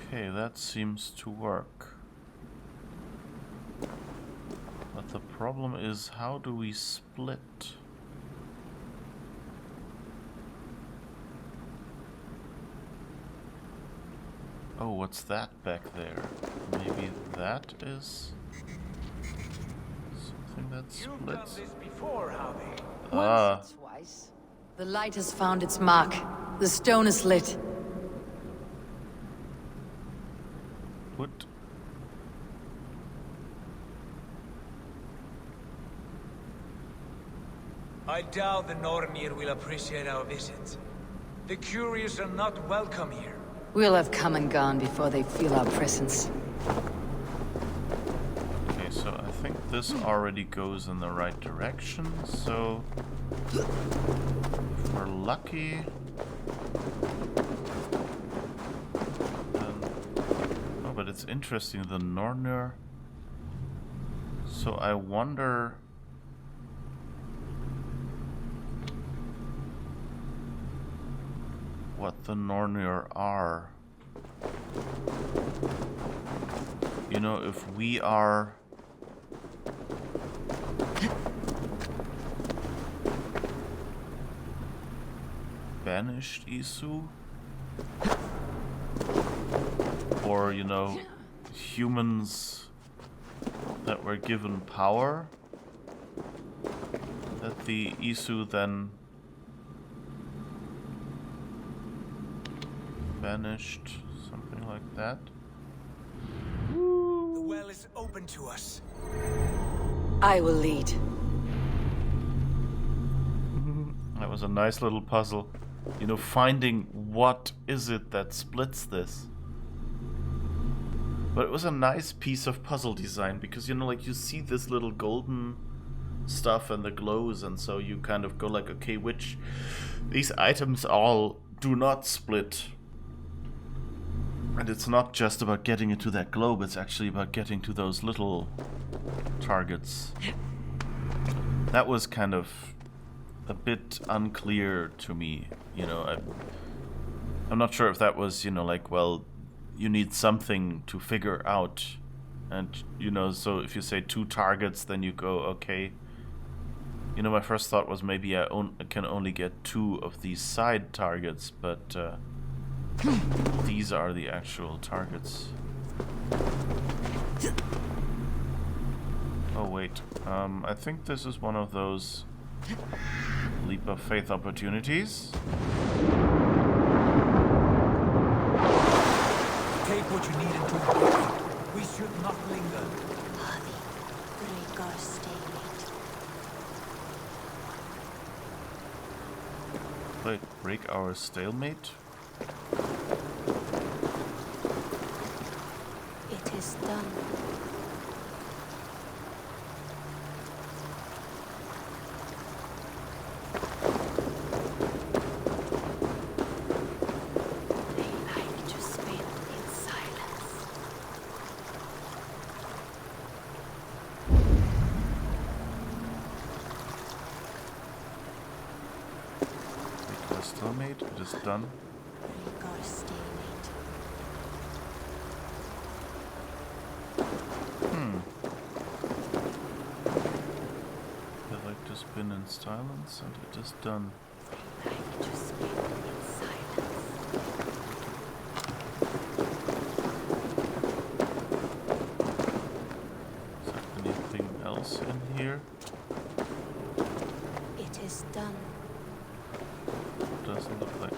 Okay, that seems to work. The problem is, how do we split? Oh, what's that back there? Maybe that is something that splits? You've done this before, Harvey. Once or twice. The light has found its mark. The stone is lit. What? I doubt the Nornir will appreciate our visit. The curious are not welcome here. We'll have come and gone before they feel our presence. Okay, so I think this already goes in the right direction, so if we're lucky, then... Oh, but it's interesting, the Nornir... So I wonder... what the Nornir are. You know, if we are banished Isu, or, you know, humans that were given power, that the Isu then banished, something like that. The well is open to us. I will lead. was a nice little puzzle. You know, finding what is it that splits this. But it was a nice piece of puzzle design because, you know, like you see this little golden stuff and the glows, and so you kind of go like, okay, which these items all do not split. And it's not just about getting into that globe, it's actually about getting to those little targets. That was kind of a bit unclear to me, you know. I'm not sure if that was, you know, like, well, you need something to figure out. And, you know, so if you say 2 targets, then you go, okay. You know, my first thought was maybe I can only get 2 of these side targets, but these are the actual targets. Oh, wait. I think this is one of those leap of faith opportunities. Take what you need and do it. We should not linger. Wait, break our stalemate? It is done. Stalemate, it is done. I like to spin in silence, and it is done. Is there anything else in here? It is done. Doesn't look like it.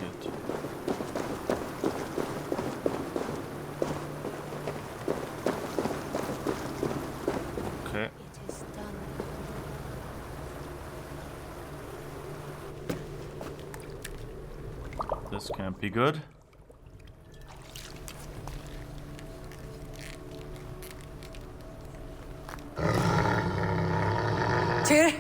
Okay. It is done. This can't be good. Tyr?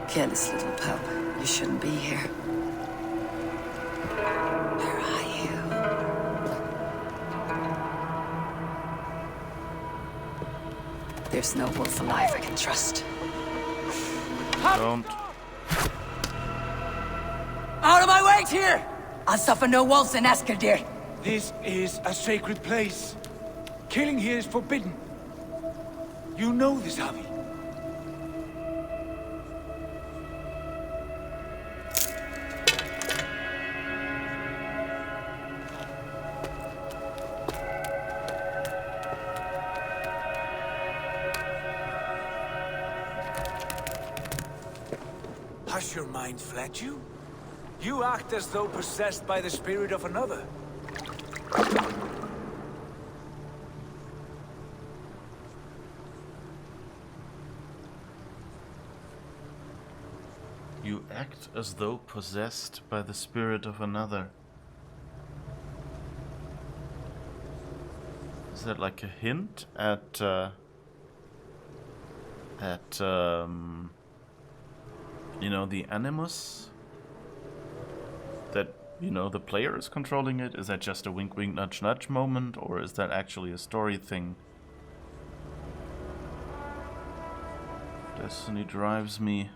Careless little pup. You shouldn't be here. Where are you? There's no wolf alive I can trust. Don't. Out of my way, Tyr! I'll suffer no wolves in Askerdir. This is a sacred place. Killing here is forbidden. You know this, Javi. Has your mind fled you? You act as though possessed by the spirit of another. You act as though possessed by the spirit of another. Is that like a hint at you know, the animus? That, you know, the player is controlling it? Is that just a wink wink nudge nudge moment, or is that actually a story thing? Destiny drives me.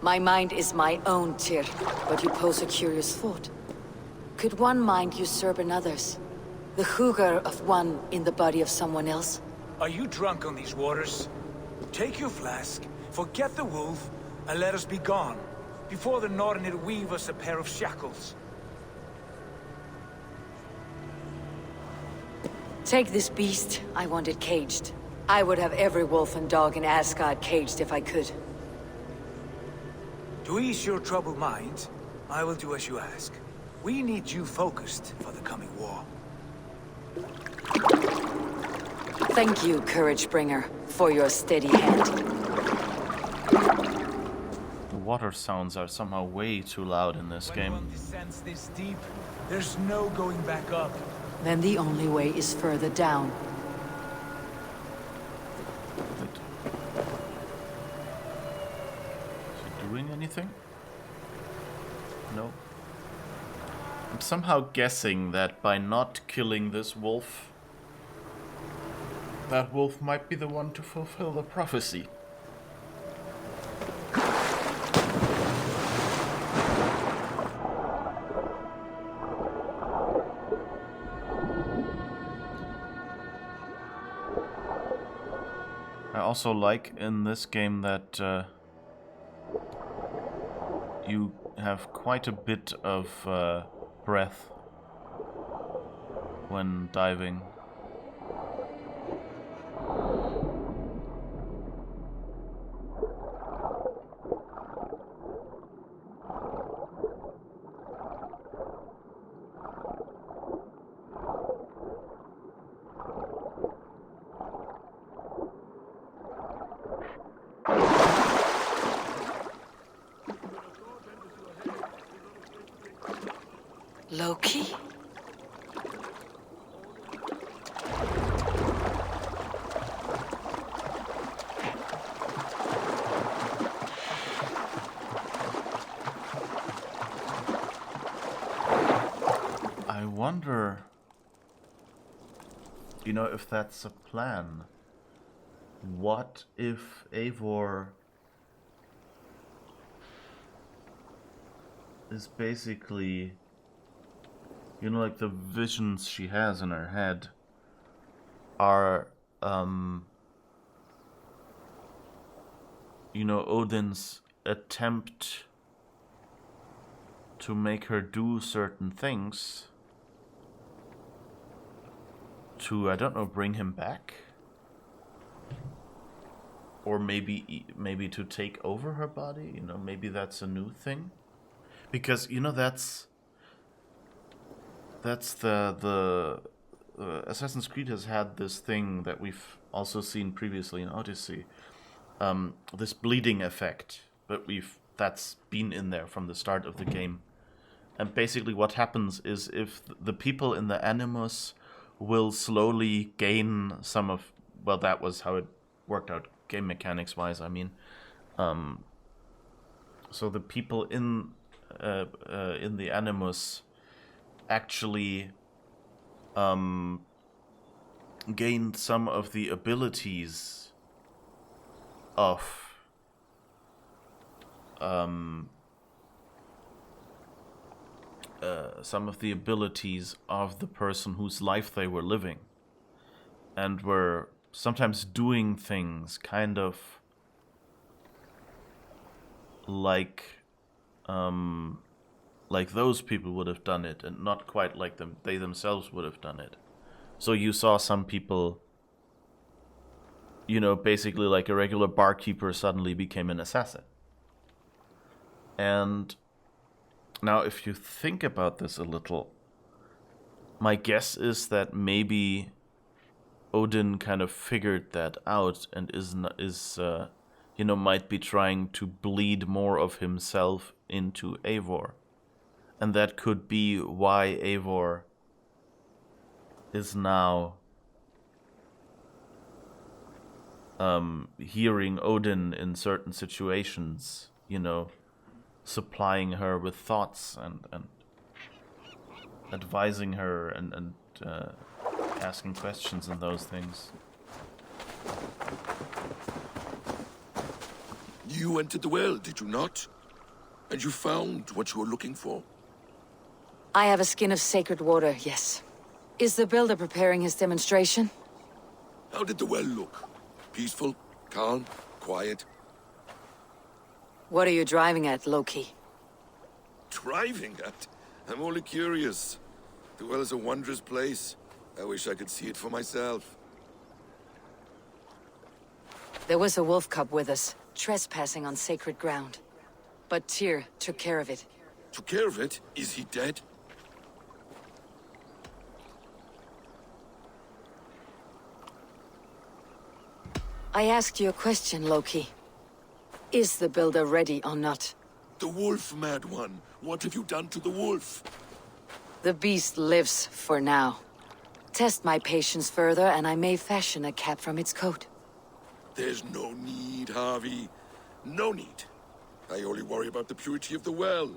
My mind is my own, Tyr, but you pose a curious thought. Could one mind usurp another's? The hugger of one in the body of someone else? Are you drunk on these waters? Take your flask, forget the wolf, and let us be gone, before the Nornir weave us a pair of shackles. Take this beast. I want it caged. I would have every wolf and dog in Asgard caged if I could. To ease your troubled mind, I will do as you ask. We need you focused for the coming war. Thank you, Courage Bringer, for your steady hand. The water sounds are somehow way too loud in this When game. one descends this deep, there's no going back up. Then the only way is further down. Wait. Is he doing anything? No. I'm somehow guessing that by not killing this wolf, that wolf might be the one to fulfill the prophecy. I also like in this game that you have quite a bit of breath when diving. Loki? I wonder, if that's a plan. What if Eivor is basically, like the visions she has in her head are, Odin's attempt to make her do certain things to, I don't know, bring him back? Or maybe to take over her body? Maybe that's a new thing? Because, that's the Assassin's Creed has had this thing that we've also seen previously in Odyssey. This bleeding effect, but that's been in there from the start of the game. And basically what happens is if the people in the Animus will slowly gain some of, well, that was how it worked out game mechanics wise, I mean. So the people in the Animus actually gained some of the abilities of the person whose life they were living, and were sometimes doing things kind of like those people would have done it, and not quite like they themselves would have done it. So you saw some people, basically like a regular barkeeper suddenly became an assassin. And now if you think about this a little, my guess is that maybe Odin kind of figured that out and might be trying to bleed more of himself into Eivor. And that could be why Eivor is now hearing Odin in certain situations, supplying her with thoughts and advising her and asking questions and those things. You entered the well, did you not? And you found what you were looking for? I have a skin of sacred water, yes. Is the builder preparing his demonstration? How did the well look? Peaceful? Calm? Quiet? What are you driving at, Loki? Driving at? I'm only curious. The well is a wondrous place. I wish I could see it for myself. There was a wolf cub with us, trespassing on sacred ground. But Tyr took care of it. Took care of it? Is he dead? I asked you a question, Loki. Is the builder ready or not? The wolf, mad one. What have you done to the wolf? The beast lives for now. Test my patience further, and I may fashion a cap from its coat. There's no need, Harvey. No need. I only worry about the purity of the well.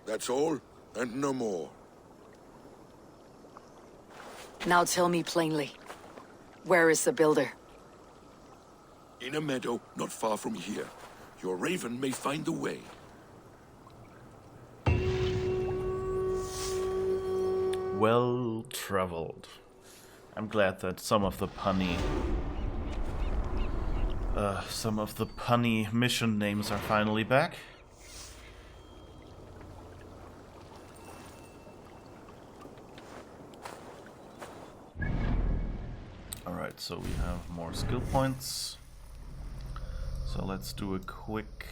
That's all, and no more. Now tell me plainly. Where is the builder? In a meadow not far from here. Your raven may find the way. Well traveled. I'm glad that some of the punny mission names are finally back. Alright, so we have more skill points. So let's do a quick...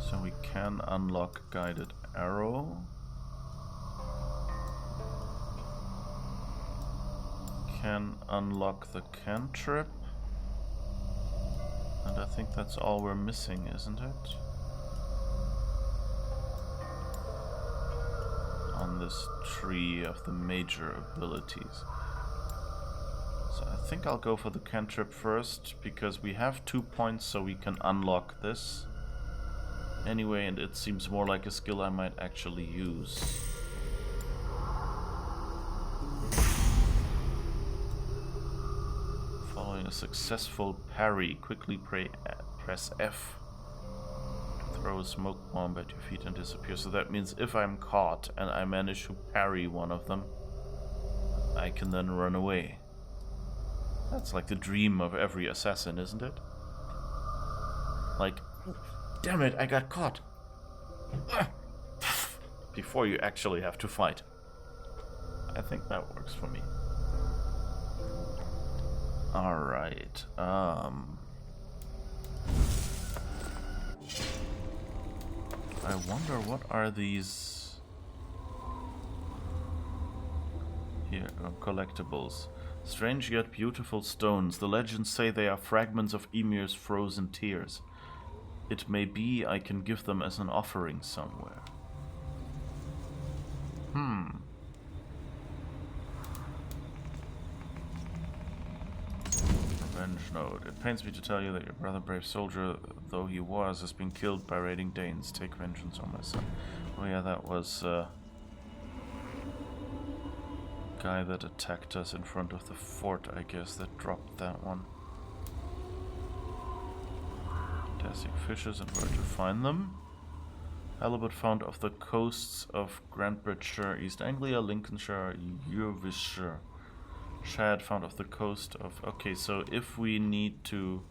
So we can unlock guided arrow. Can unlock the cantrip. And I think that's all we're missing, isn't it? On this tree of the major abilities. So I think I'll go for the cantrip first, because we have 2 points, so we can unlock this. Anyway, and it seems more like a skill I might actually use. Following a successful parry, quickly press F. Throw a smoke bomb at your feet and disappear. So that means if I'm caught and I manage to parry one of them, I can then run away. That's like the dream of every assassin, isn't it? Like, damn it, I got caught. Before you actually have to fight. I think that works for me. Alright, I wonder what are these here, collectibles. Strange yet beautiful stones. The legends say they are fragments of Emir's frozen tears. It may be I can give them as an offering somewhere. Revenge note. It pains me to tell you that your brother, brave soldier though he was, has been killed by raiding Danes. Take vengeance on my son. Oh yeah, that was guy that attacked us in front of the fort, I guess, that dropped that one. Fantastic fishes and where to find them. Halibut found off the coasts of Grantbridgeshire, East Anglia, Lincolnshire, Yorkshire. Shad found off the coast of... Okay, so if we need to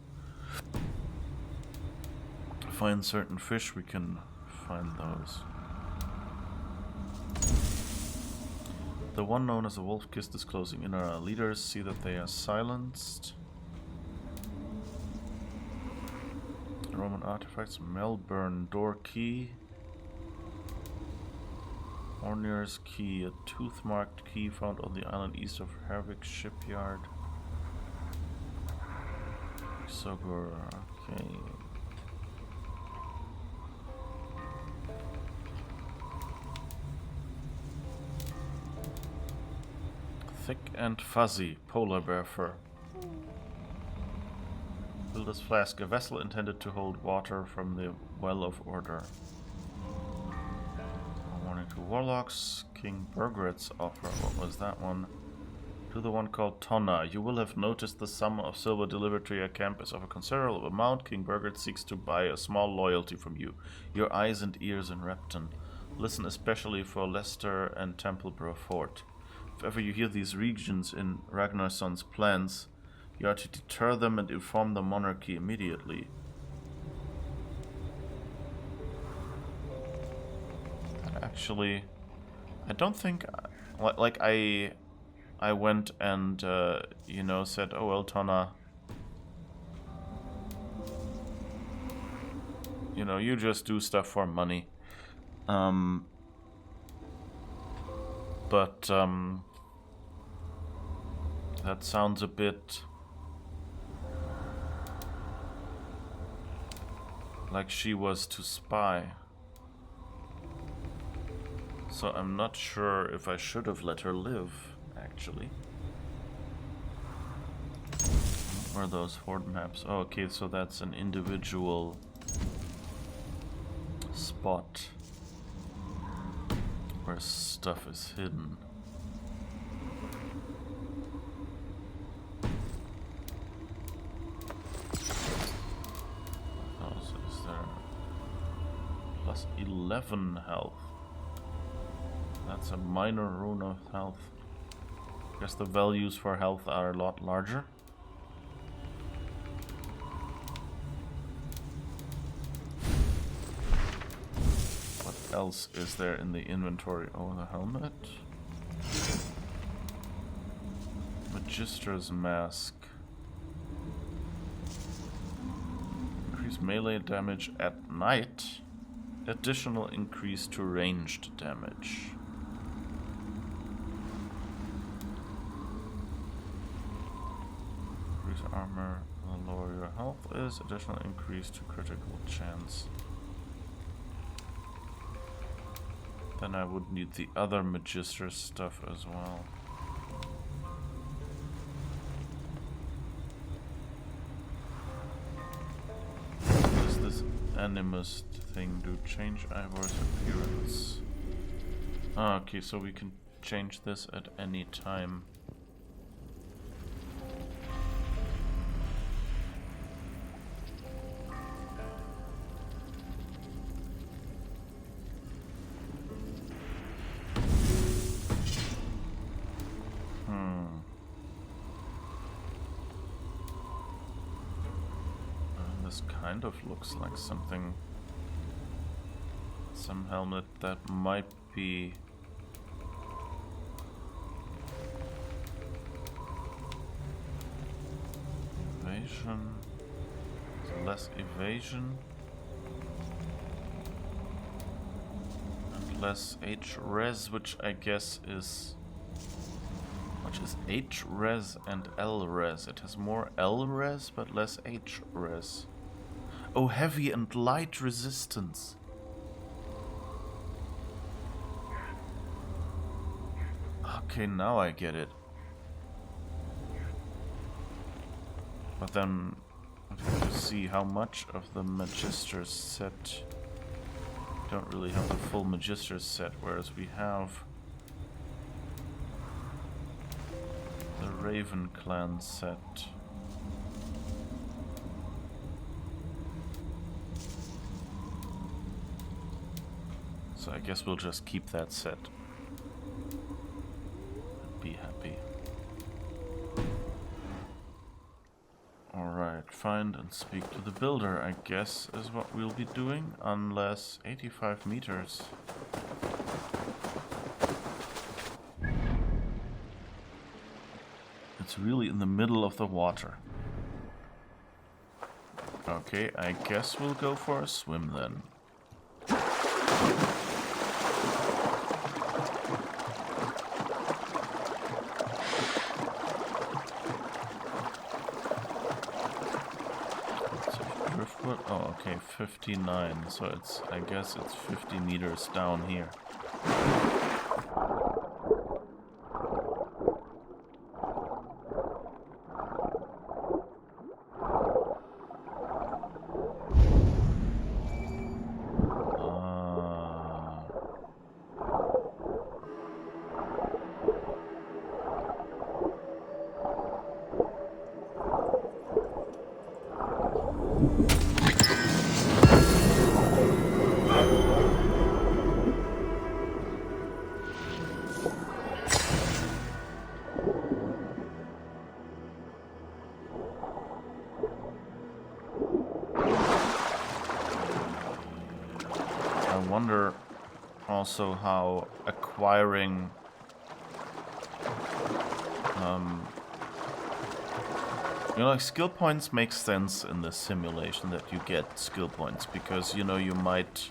find certain fish, we can find those. The one known as the wolf kiss disclosing inner leaders. See that they are silenced. Roman artifacts. Melbourne door key. Ornier's key. A tooth-marked key found on the island east of Hervik shipyard. Sogur. Okay. Thick and fuzzy polar bear fur. Builder's flask, a vessel intended to hold water from the well of order. A warning to warlocks. King Burgred's offer. What was that one? To the one called Tonna. You will have noticed the sum of silver delivered to your camp is of a considerable amount. King Burgred seeks to buy a small loyalty from you. Your eyes and ears in Repton. Listen especially for Leicester and Templeborough Fort. If ever you hear these regions in Ragnarsson's plans, You are to deter them and inform the monarchy immediately. Actually, I don't think, like I went and you know, said, "Oh well, Tonna, you know, you just do stuff for money." But that sounds a bit like she was to spy. So I'm not sure if I should have let her live, actually. What are those horde maps? Oh, okay, so that's an individual spot where stuff is hidden. Oh, so is there plus 11 health? That's a minor rune of health. Guess the values for health are a lot larger. What else is there in the inventory? Oh, the helmet. Magister's mask. Increase melee damage at night. Additional increase to ranged damage. Increase armor, the lower your health is. Additional increase to critical chance. Then I would need the other Magister stuff as well. What does this animist thing do? Change Ivor's appearance. Ah, okay, so we can change this at any time. This kind of looks like something, some helmet that might be evasion, less evasion and less H-res, which I guess is, which is H-res and L-res. It has more L-res but less H-res. Oh, heavy and light resistance. Okay, now I get it. But then I have to see how much of the Magister's set. Don't really have the full Magister's set, whereas we have the Raven Clan set. So I guess we'll just keep that set. Be happy. Alright, find and speak to the builder, I guess, is what we'll be doing, unless 85 meters. It's really in the middle of the water. Okay, I guess we'll go for a swim then. Oh, okay, 59, so it's, I guess it's 50 meters down here. also how acquiring you know, like skill points make sense in this simulation, that you get skill points because, you know, you might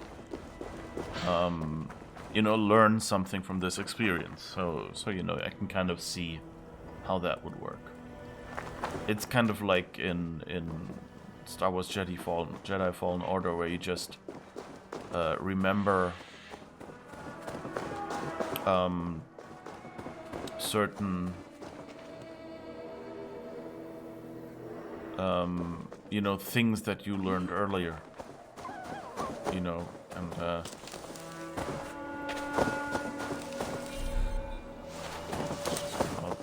you know, learn something from this experience. So you know, I can kind of see how that would work. It's kind of like in Star Wars Jedi Fallen Order, where you just remember certain you know, things that you learned earlier, you know, and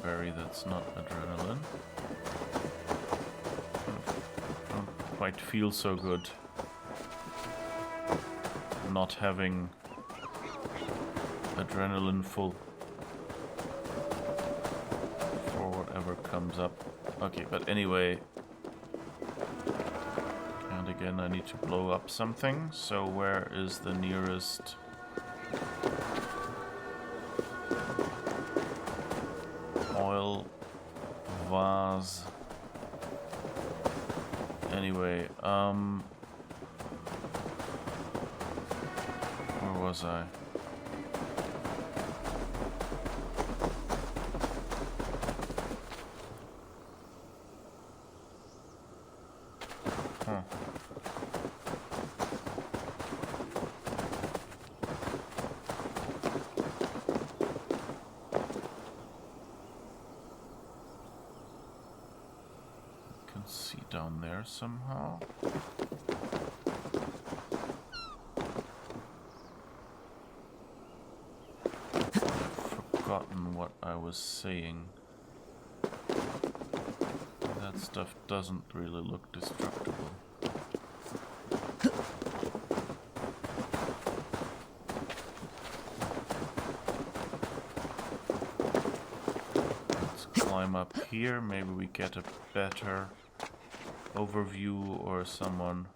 berry, that's not adrenaline. Don't quite feel so good not having adrenaline full for whatever comes up. Okay, but anyway, and again I need to blow up something, so where is the nearest oil vase? Anyway, where was I? Huh. Can see down there somehow. Forgotten what I was saying. That stuff doesn't really look destructible. Let's climb up here. Maybe we get a better overview, or someone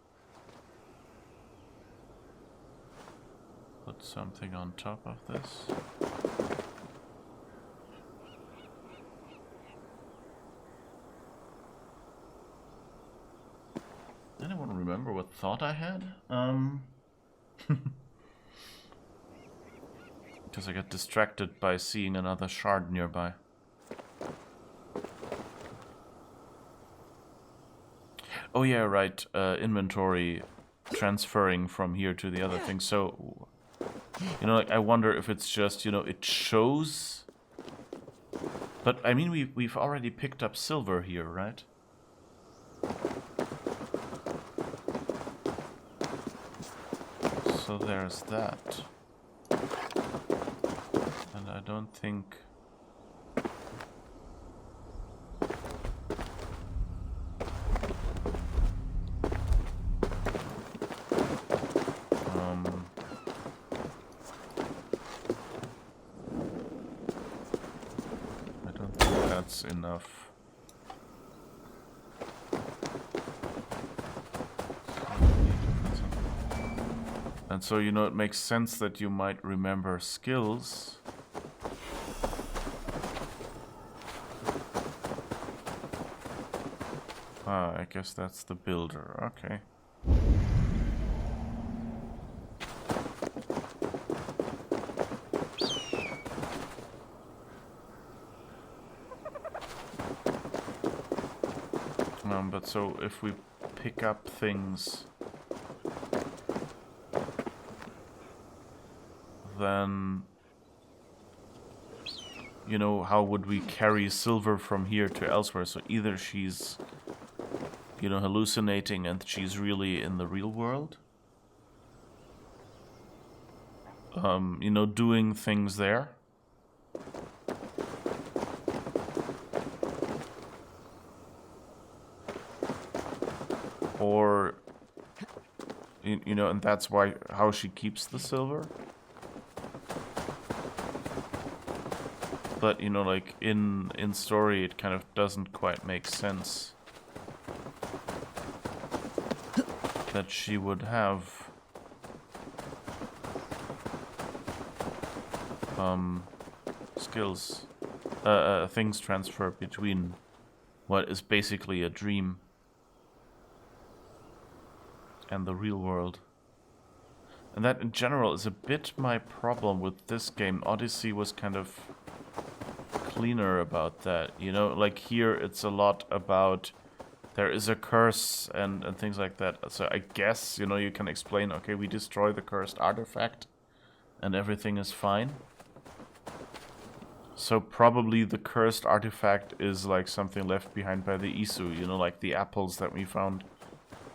put something on top of this. Anyone remember what thought I had? Because I got distracted by seeing another shard nearby. Oh yeah, right. Inventory transferring from here to the other thing. So, you know, like I wonder if it's just, you know, it shows. But I mean, we've already picked up silver here, right? So there's that. And I don't think... I don't think that's enough. And so, you know, it makes sense that you might remember skills. Ah, I guess that's the builder. Okay. But so if we pick up things, then, you know, how would we carry silver from here to elsewhere? So either she's, you know, hallucinating and she's really in the real world, you know, doing things there, or you know, and that's why how she keeps the silver. But, you know, like in story it kind of doesn't quite make sense that she would have skills, things transfer between what is basically a dream and the real world. And that in general is a bit my problem with this game. Odyssey was kind of cleaner about that, you know? Like here it's a lot about there is a curse and things like that. So I guess, you know, you can explain, okay, we destroy the cursed artifact and everything is fine. So probably the cursed artifact is like something left behind by the Isu, you know, like the apples that we found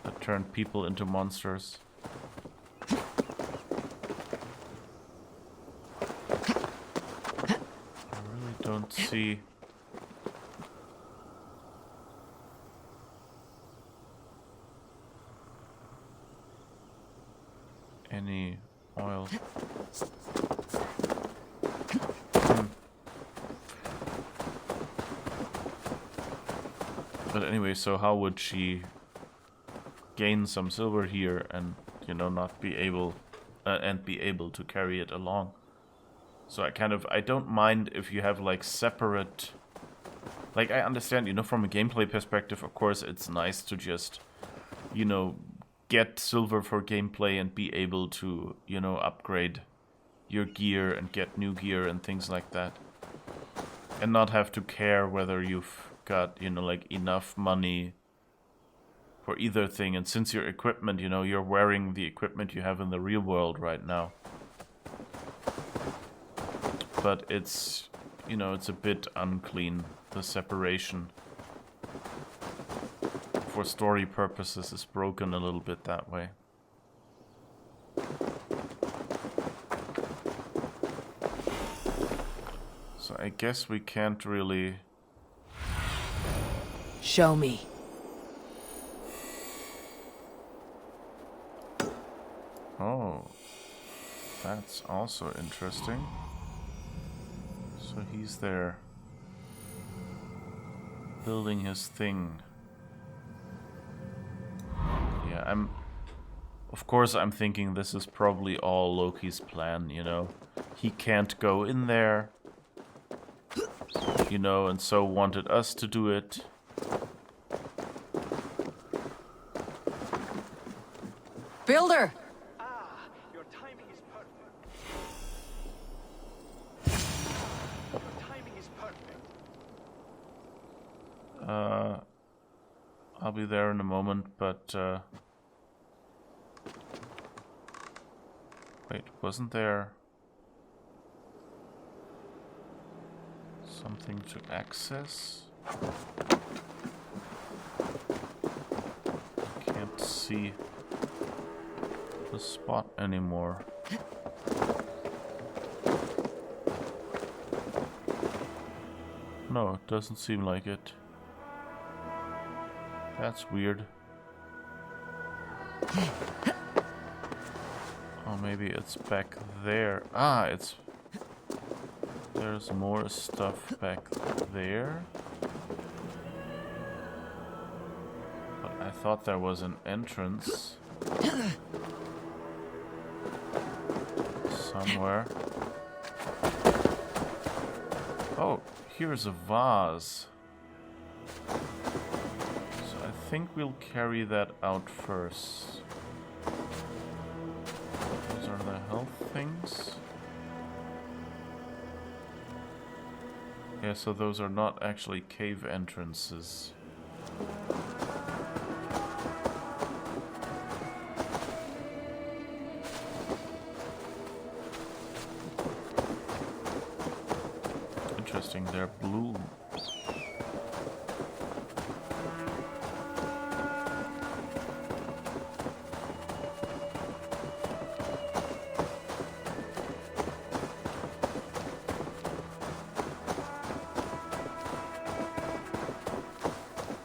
that turned people into monsters. Don't see any oil. But anyway, so how would she gain some silver here and, you know, not be able to carry it along? So I don't mind if you have like separate, like I understand, you know, from a gameplay perspective, of course, it's nice to just, you know, get silver for gameplay and be able to, you know, upgrade your gear and get new gear and things like that. And not have to care whether you've got, you know, like enough money for either thing. And since your equipment, you know, you're wearing the equipment you have in the real world right now. But it's, you know, it's a bit unclean, the separation. For story purposes is broken a little bit that way. So I guess we can't really... Show me. Oh, that's also interesting. So he's there, building his thing. Yeah, of course I'm thinking this is probably all Loki's plan, you know. He can't go in there, you know, and so wanted us to do it. Builder! Your timing is perfect. I'll be there in a moment, but wait, wasn't there something to access? Can't see the spot anymore. No, it doesn't seem like it. That's weird. Oh, maybe it's back there. Ah, it's... There's more stuff back there. But I thought there was an entrance somewhere. Oh, here's a vase. So I think we'll carry that out first. Those are the health things. Yeah, so those are not actually cave entrances. Interesting, they're blue.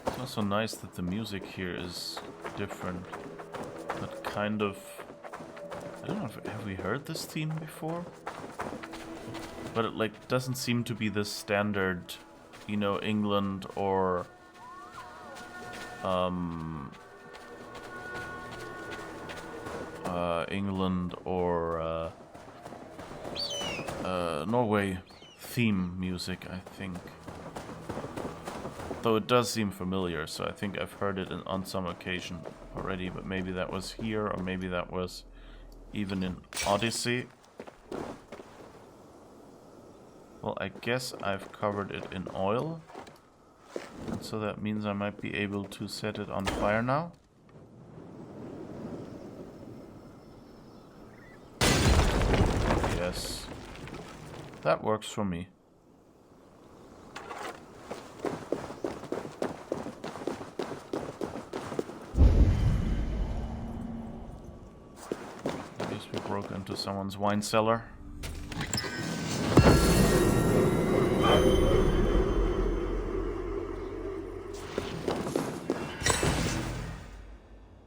It's also nice that the music here is different, but kind of... I don't know, have we heard this theme before? But it like doesn't seem to be the standard, you know, England or Norway theme music, I think. Though it does seem familiar, so I think I've heard it on some occasion already, but maybe that was here, or maybe that was even in Odyssey. Well, I guess I've covered it in oil, and so that means I might be able to set it on fire now. Yes, that works for me. I guess we broke into someone's wine cellar.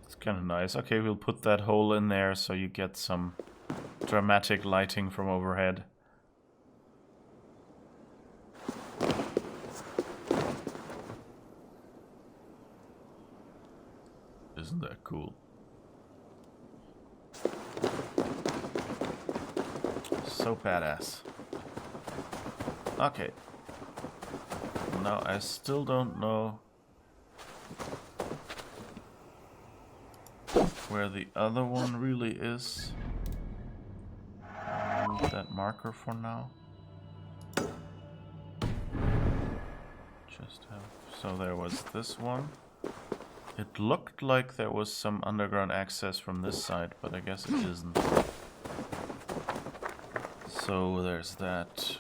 It's kind of nice. Okay, we'll put that hole in there so you get some dramatic lighting from overhead. Isn't that cool? So badass. Okay. Now I still don't know where the other one really is. I'll move that marker for now. Just have... So there was this one. It looked like there was some underground access from this side, but I guess it isn't. So there's that.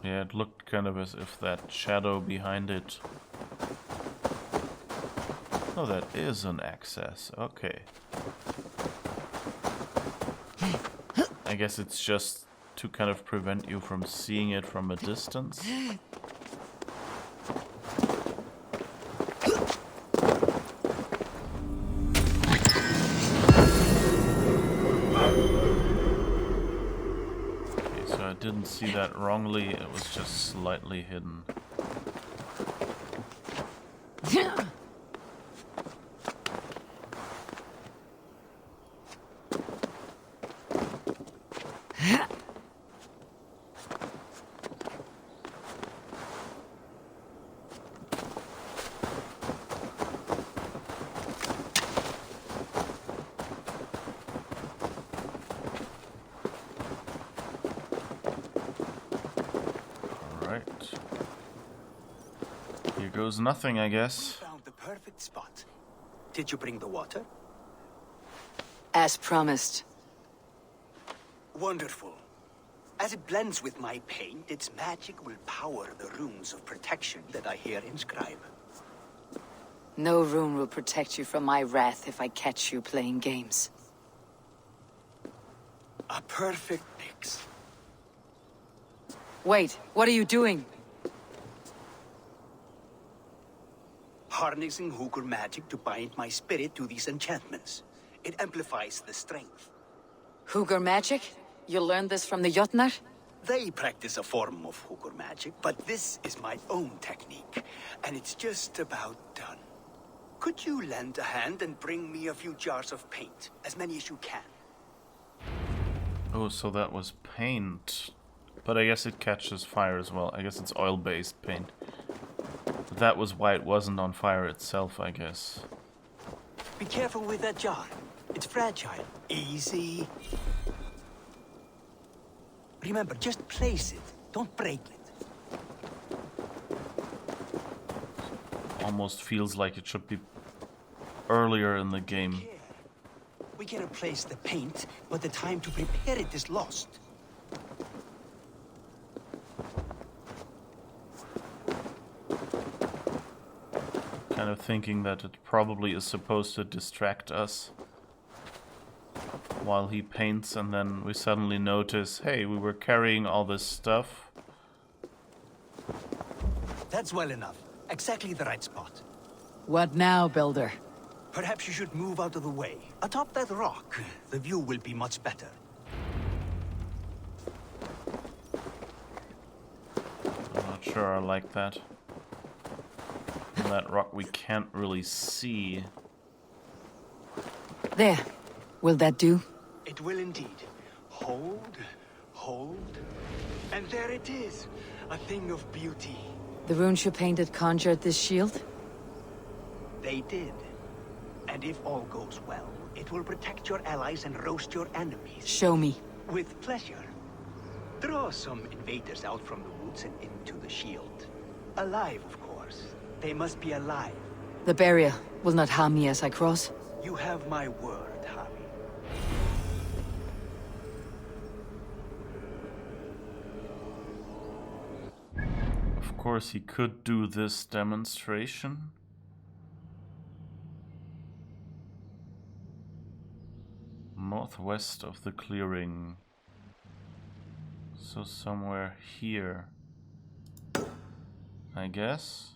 Yeah, it looked kind of as if that shadow behind it... Oh, that is an access. Okay. I guess it's just to kind of prevent you from seeing it from a distance. Okay, so I didn't see that wrongly, it was just slightly hidden. Here goes nothing, I guess. Found the perfect spot. Did you bring the water? As promised. Wonderful. As it blends with my paint, its magic will power the runes of protection that I here inscribe. No rune will protect you from my wrath if I catch you playing games. A perfect mix. Wait, what are you doing? Harnessing Hooker magic to bind my spirit to these enchantments. It amplifies the strength. Hugr magic? You learned this from the Jotnar? They practice a form of Hooker magic, but this is my own technique, and it's just about done. Could you lend a hand and bring me a few jars of paint? As many as you can. Oh, so that was paint. But I guess it catches fire as well. I guess it's oil-based paint. But that was why it wasn't on fire itself, I guess. Be careful with that jar. It's fragile. Easy. Remember, just place it. Don't break it. Almost feels like it should be earlier in the game. We can replace the paint, but the time to prepare it is lost. Kind of thinking that it probably is supposed to distract us while he paints, and then we suddenly notice, hey, we were carrying all this stuff. That's well enough. Exactly the right spot. What now, Builder? Perhaps you should move out of the way. Atop that rock, the view will be much better. I'm not sure I like that. that rock we can't really see. There. Will that do? It will indeed. Hold, hold, and there it is. A thing of beauty. The runes you painted conjured this shield? They did. And if all goes well, it will protect your allies and roast your enemies. Show me. With pleasure. Draw some invaders out from the woods and into the shield. Alive, of course. They must be alive. The barrier will not harm me as I cross. You have my word, Harvey. Of course, he could do this demonstration. Northwest of the clearing. So somewhere here, I guess.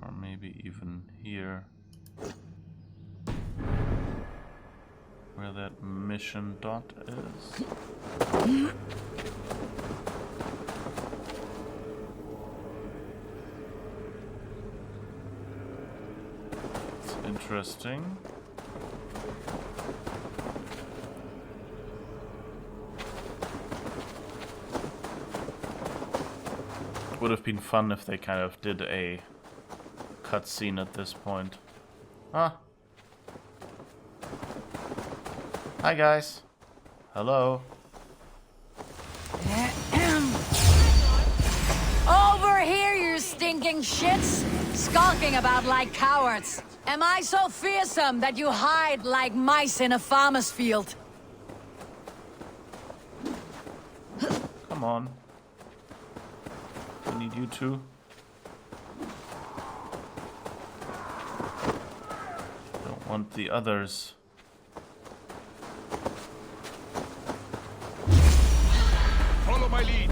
Or maybe even here. Where that mission dot is. It's interesting. Would have been fun if they kind of did a cutscene at this point. Ah. Hi guys. Hello. Over here, you stinking shits! Skulking about like cowards. Am I so fearsome that you hide like mice in a farmer's field? Come on. I need you too. Don't want the others. Follow my lead.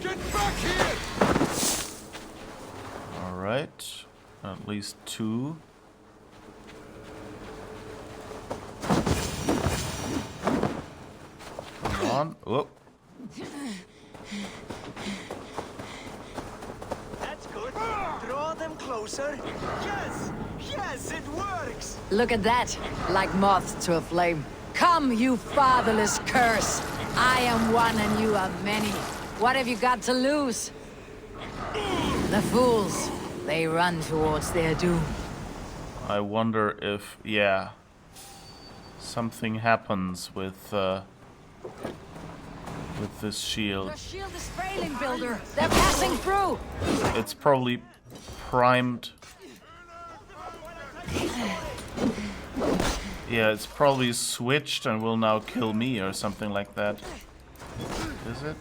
Get back here! All right. At least two. Come on. Oh. That's good. Draw them closer. Yes! Yes, it works! Look at that, like moths to a flame. Come, you fatherless curse! I am one and you are many. What have you got to lose? The fools, they run towards their doom. I wonder if, yeah, something happens with this shield. Your shield is failing, Builder. They're passing through. It's probably primed. Yeah, it's probably switched and will now kill me or something like that. Is it?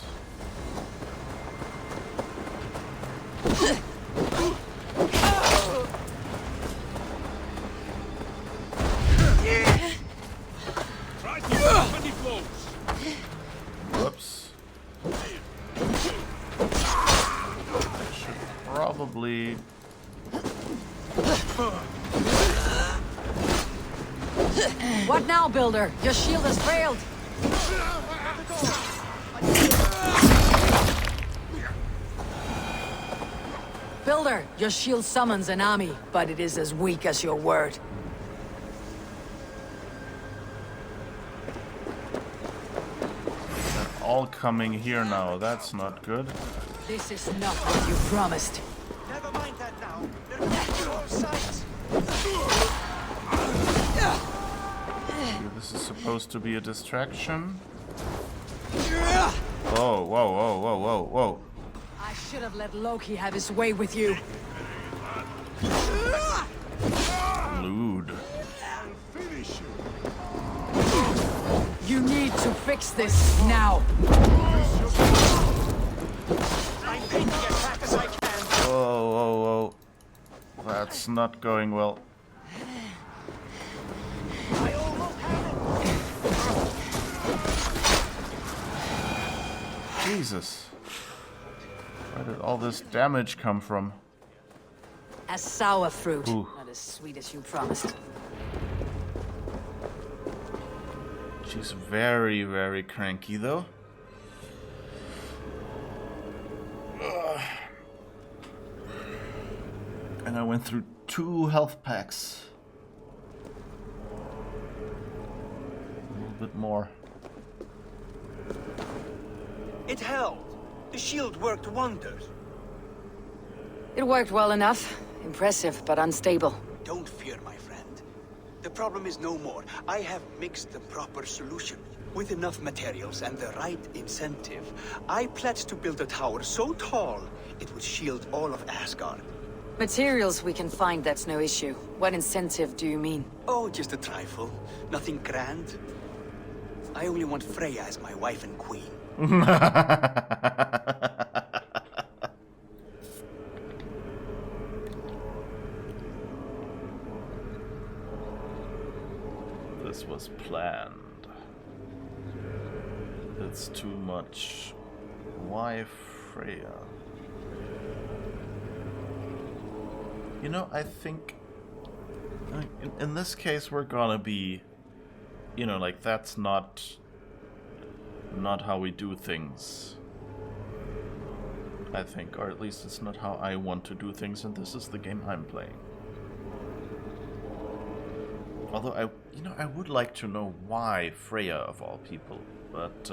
Whoops. I should probably... What now, Builder? Your shield has failed. Builder, your shield summons an army, but it is as weak as your word. They're all coming here now. That's not good. This is not what you promised. Never mind that now. They're back in all sides. This is supposed to be a distraction. Whoa, whoa, whoa, whoa, whoa, whoa. I should have let Loki have his way with you. Lewd. You need to fix this now. I'm painting as fast as I can. Whoa, whoa, whoa. That's not going well. I almost had it. Jesus. Where did all this damage come from? A sour fruit. Ooh. Not as sweet as you promised. She's very, very cranky, though. Ugh. And I went through 2 health packs. A little bit more. It held. The shield worked wonders. It worked well enough. Impressive, but unstable. Don't fear, my friend. The problem is no more. I have mixed the proper solution. With enough materials and the right incentive, I pledge to build a tower so tall it would shield all of Asgard. Materials we can find, that's no issue. What incentive do you mean? Oh, just a trifle. Nothing grand. I only want Freya as my wife and queen. This was planned. It's too much. Why Freya? You know, I think in this case we're gonna be, you know, like that's not how we do things. I think, or at least it's not how I want to do things, and this is the game I'm playing. Although I would like to know why Freya of all people, but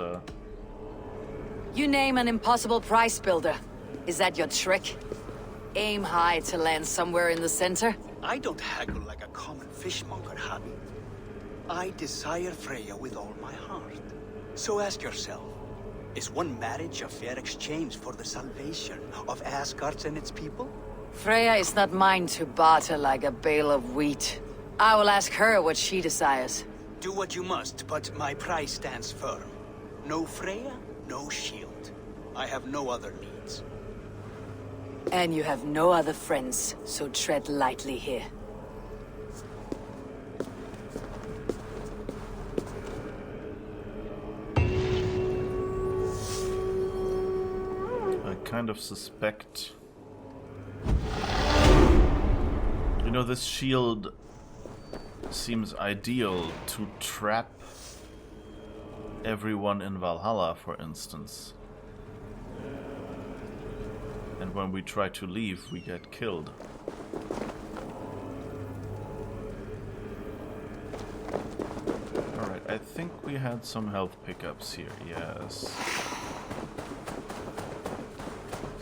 You name an impossible price builder. Is that your trick? Aim high to land somewhere in the center? I don't haggle like a common fishmonger, Havi. I desire Freya with all my heart. So ask yourself, is one marriage a fair exchange for the salvation of Asgard and its people? Freya is not mine to barter like a bale of wheat. I will ask her what she desires. Do what you must, but my price stands firm. No Freya, no shield. I have no other needs. And you have no other friends, so tread lightly here. I kind of suspect... You know, this shield seems ideal to trap everyone in Valhalla, for instance. And when we try to leave, we get killed. Alright, I think we had some health pickups here, yes.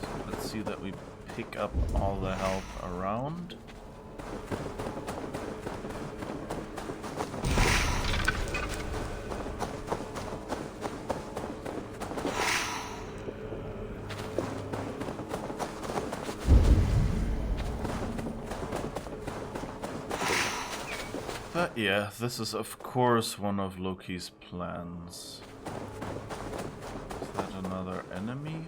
So let's see that we pick up all the health around. But yeah, this is of course one of Loki's plans. Is that another enemy?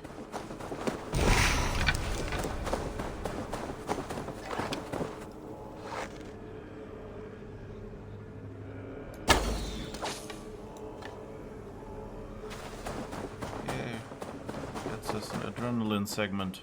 Yay. Gets us an adrenaline segment.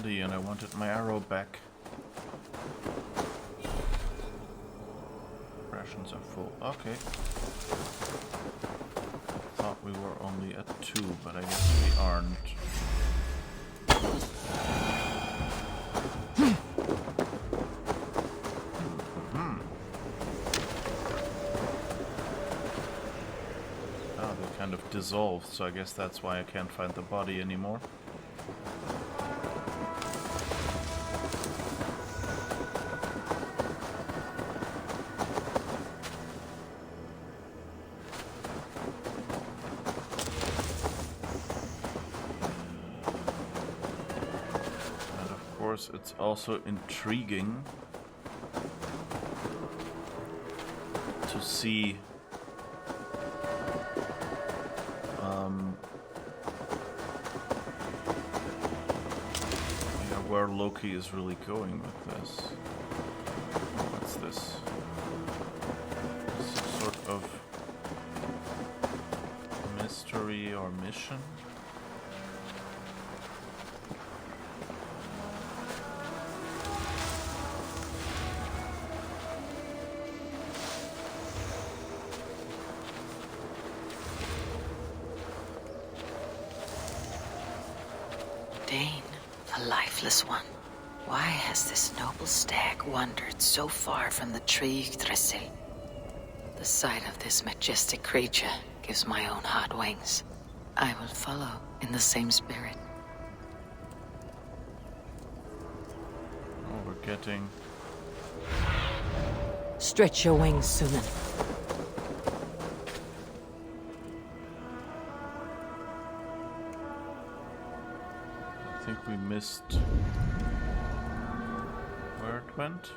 And I wanted my arrow back. Rations are full. Okay. Thought we were only at 2, but I guess we aren't. Oh, they kind of dissolved, so I guess that's why I can't find the body anymore. It's also intriguing to see where Loki is really going with this. What's this? Some sort of mystery or mission? Dane, the lifeless one. Why has this noble stag wandered so far from the tree Yggdrasil? The sight of this majestic creature gives my own heart wings. I will follow in the same spirit. Oh, we're getting... Stretch your wings, Sunan. I think we missed where it went.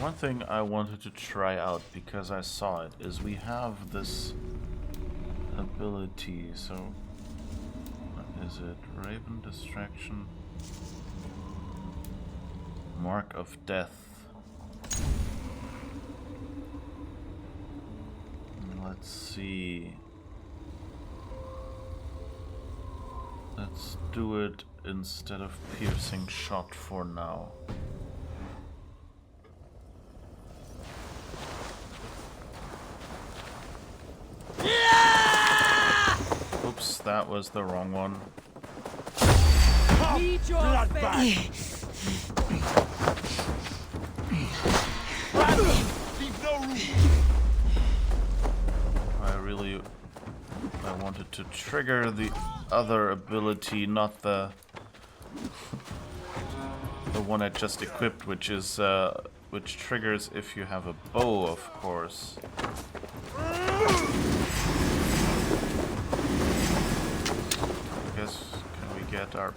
One thing I wanted to try out because I saw it is we have this ability. So what is it? Raven distraction, mark of death. Let's see. Let's do it instead of piercing shot for now. Oops, that was the wrong one. Meet your fate. I wanted to trigger the other ability, not the one I just equipped, which is which triggers if you have a bow, of course. I guess, can we get our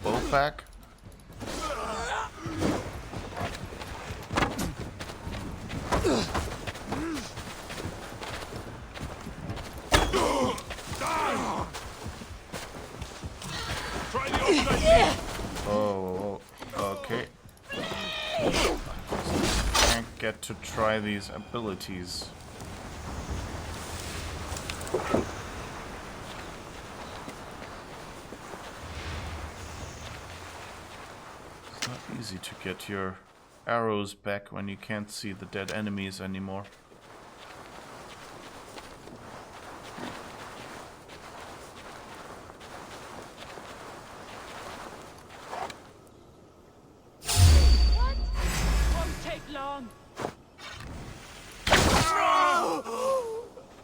bow back? Oh, okay. Can't get to try these abilities. It's not easy to get your arrows back when you can't see the dead enemies anymore.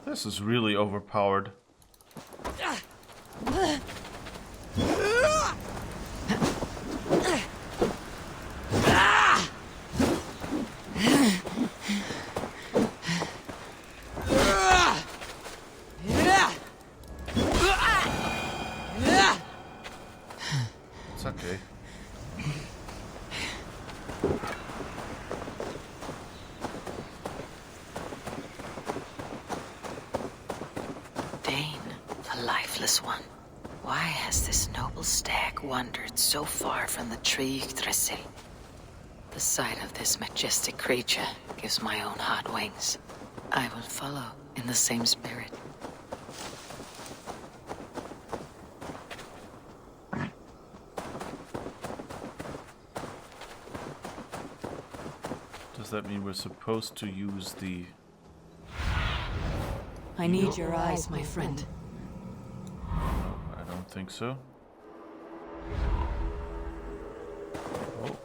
This is really overpowered. It's okay. One. Why has this noble stag wandered so far from the tree Yggdrasil? The sight of this majestic creature gives my own heart wings. I will follow in the same spirit. Does that mean we're supposed to use the... I need your eyes, my friend. I don't think so. Oh.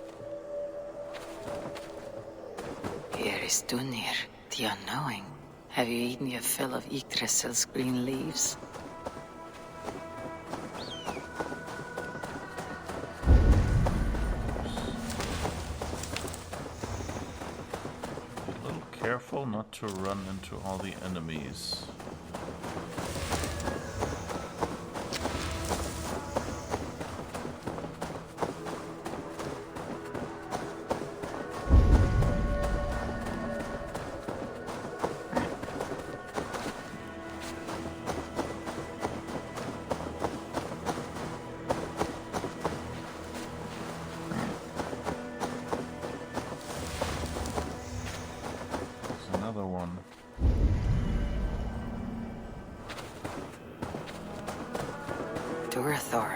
Here is Dunir, the unknowing. Have you eaten your fill of Yggdrasil's green leaves? careful not to run into all the enemies.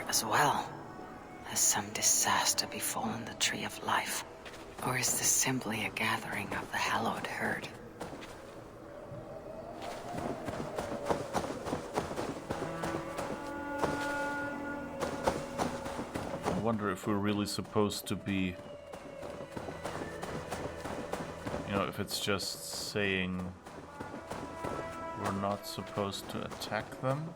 As well. Has some disaster befallen the Tree of Life? Or is this simply a gathering of the hallowed herd? I wonder if we're really supposed to be... You know, if it's just saying we're not supposed to attack them?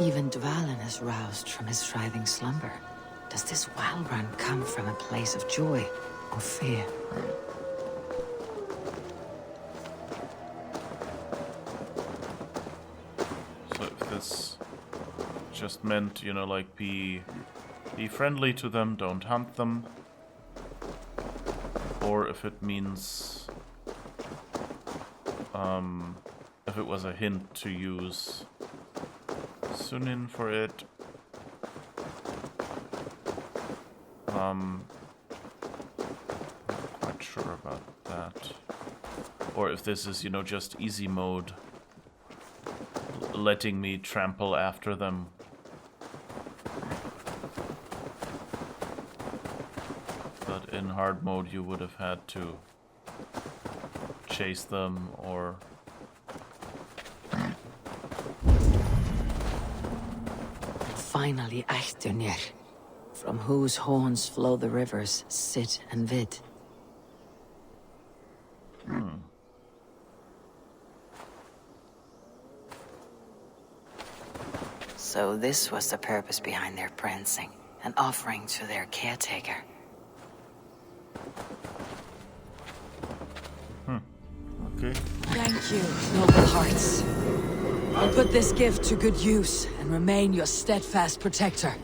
Even Dvalin is roused from his writhing slumber. Does this wild run come from a place of joy or fear? So if this just meant, you know, like be friendly to them, don't hunt them, or if it means, if it was a hint to use Sunin for it. Not quite sure about that. Or if this is, you know, just easy mode, letting me trample after them. But in hard mode you would have had to chase them or... Finally, Echternir, from whose horns flow the rivers Sid and Vid. So this was the purpose behind their prancing, an offering to their caretaker. Okay. Thank you, noble hearts. I'll put this gift to good use and remain your steadfast protector.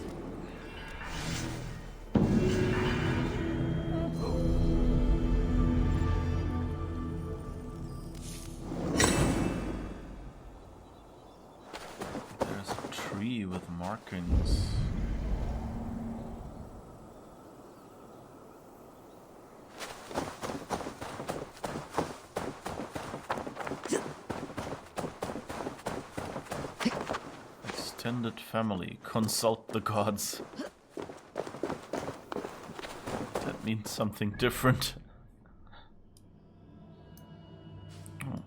There's a tree with markings. Extended family, consult the gods. That means something different. Oh,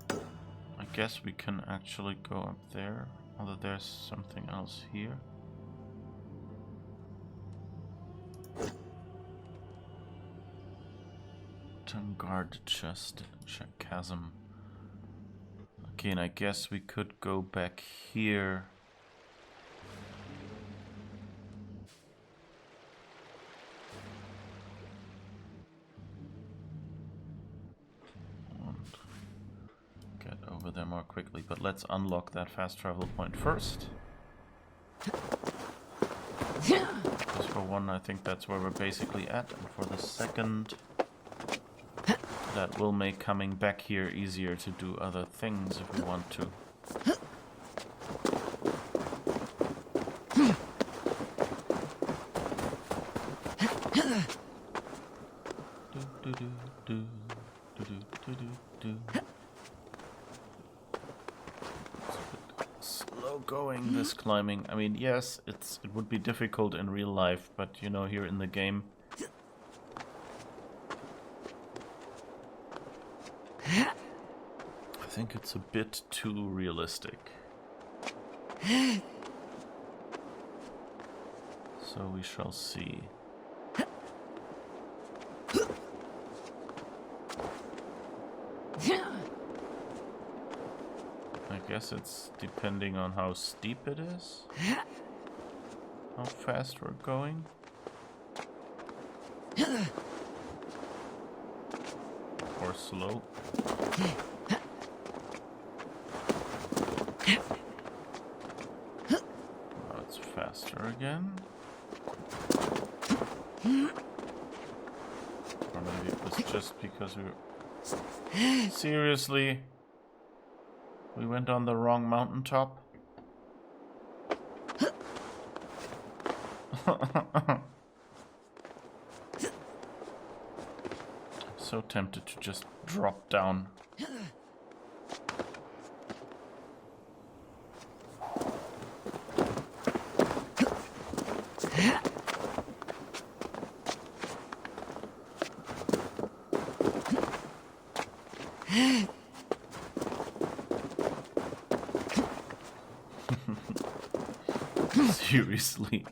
I guess we can actually go up there, although there's something else here. Guard chest, chasm. Okay, and I guess we could go back here. And get over there more quickly, but let's unlock that fast travel point first. Because for one, I think that's where we're basically at, and for the second, that will make coming back here easier to do other things if we want to. Slow going, this climbing. I mean, yes, it would be difficult in real life, but you know, here in the game, I think it's a bit too realistic. So we shall see. guess it's depending on how steep it is. How fast we're going. Or slow. Now it's faster again. Or maybe it was just because we were... Seriously? We went on the wrong mountaintop? So tempted to just drop down. Seriously.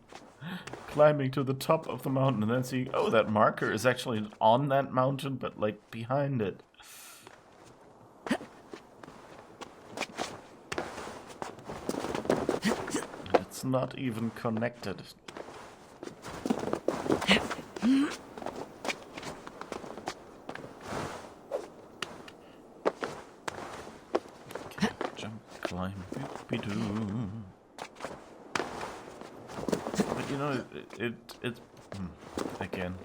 Climbing to the top of the mountain and then seeing, oh, that marker is actually on that mountain, but like behind it. It's not even connected. Okay, jump, climb, boop-be-doo. But you know, it again.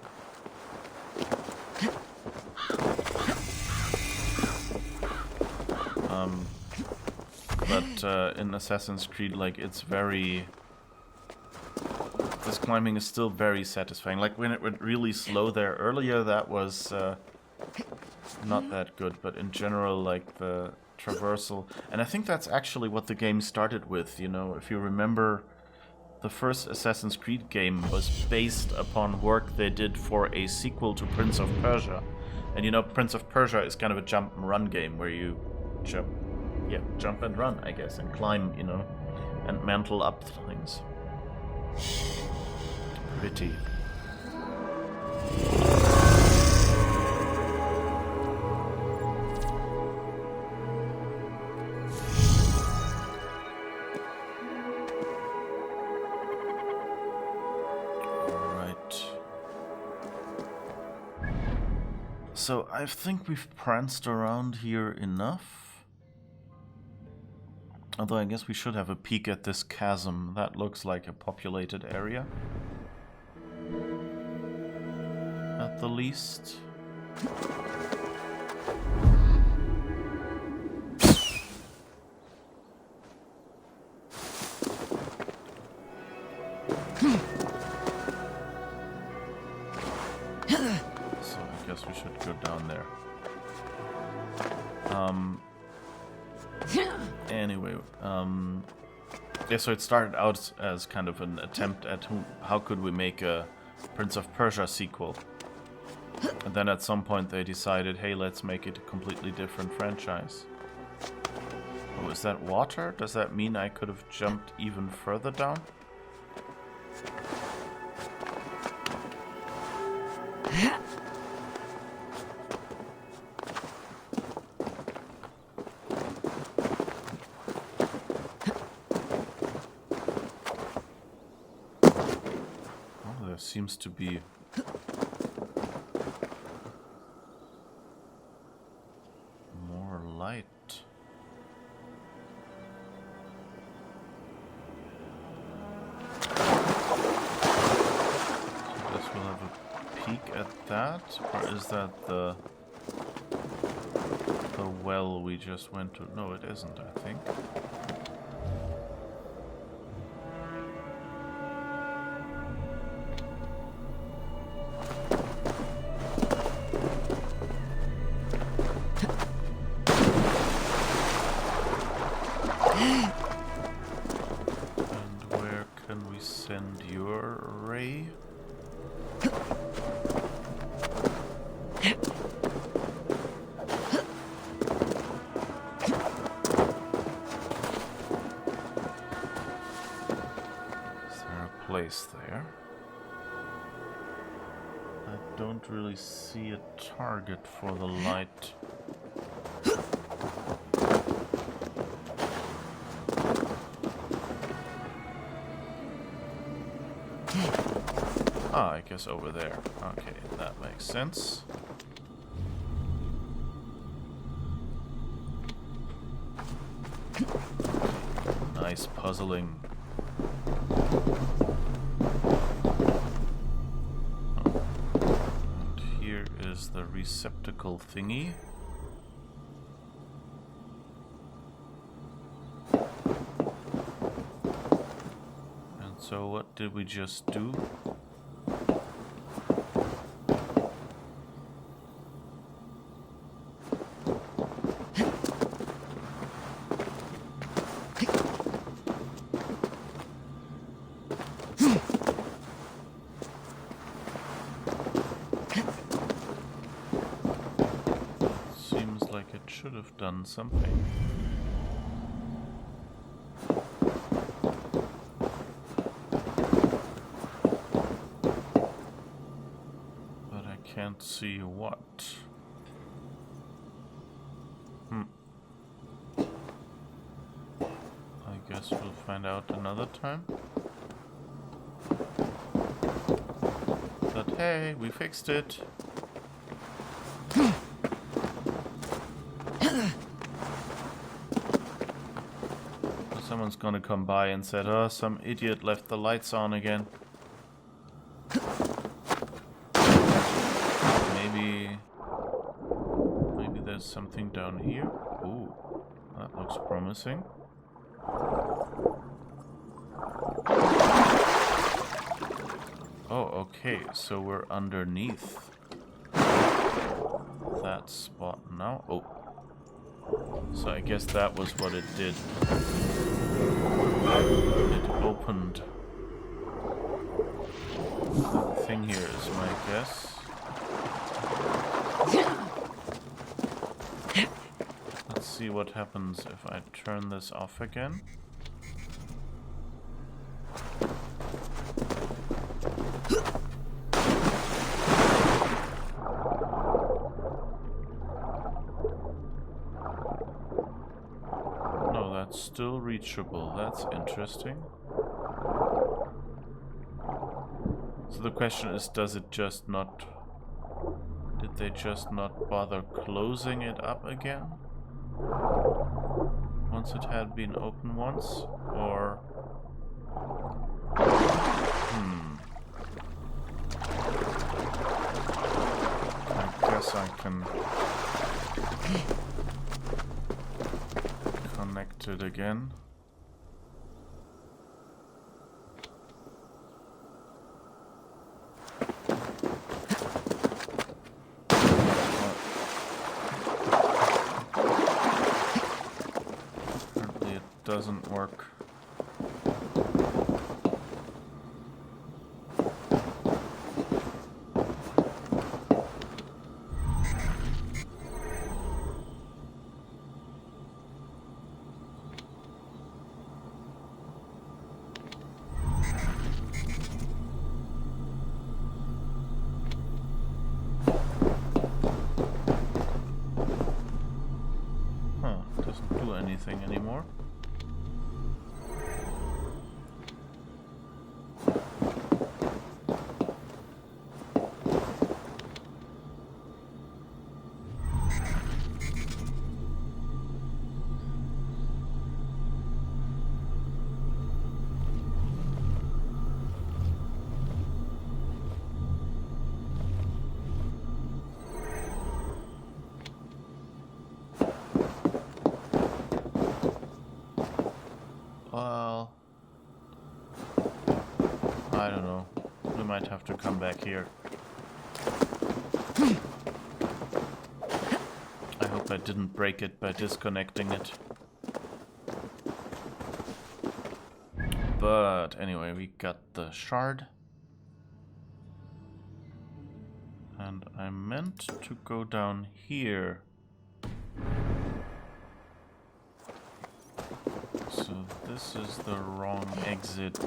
But in Assassin's Creed, like, it's very... This climbing is still very satisfying. Like, when it went really slow there earlier, that was not that good. But in general, like, the traversal... And I think that's actually what the game started with, you know? If you remember... The first Assassin's Creed game was based upon work they did for a sequel to Prince of Persia. And you know, Prince of Persia is kind of a jump and run game where you jump and run, I guess, and climb, you know, and mantle up things. Pretty. So I think we've pranced around here enough. Although I guess we should have a peek at this chasm. That looks like a populated area. At the least. We should go down there. Anyway, yeah, so it started out as kind of an attempt at how could we make a Prince of Persia sequel. And then at some point they decided, hey, let's make it a completely different franchise. Oh, is that water? Does that mean I could have jumped even further down? Seems to be more light. I guess we'll have a peek at that, or is that the well we just went to? No, it isn't, I think. There. I don't really see a target for the light. Ah, I guess over there. Okay, that makes sense. Nice puzzling. And here is the receptacle thingy. And so what did we just do? Should have done something. But I can't see what. I guess we'll find out another time. But hey, we fixed it. Someone's gonna come by and said, oh, some idiot left the lights on again. Maybe there's something down here. Ooh, that looks promising. Oh, okay, so we're underneath that spot now. Oh. So I guess that was what it did. It opened. The thing here is my guess. Let's see what happens if I turn this off again. Still reachable. That's interesting. So the question is, does it just not... Did they just not bother closing it up again? Once it had been open once? Or... I guess I can... connect it again. Apparently it doesn't work. Anything anymore. Well, I don't know. We might have to come back here. I hope I didn't break it by disconnecting it. But anyway, we got the shard. And I meant to go down here. So this is the wrong exit.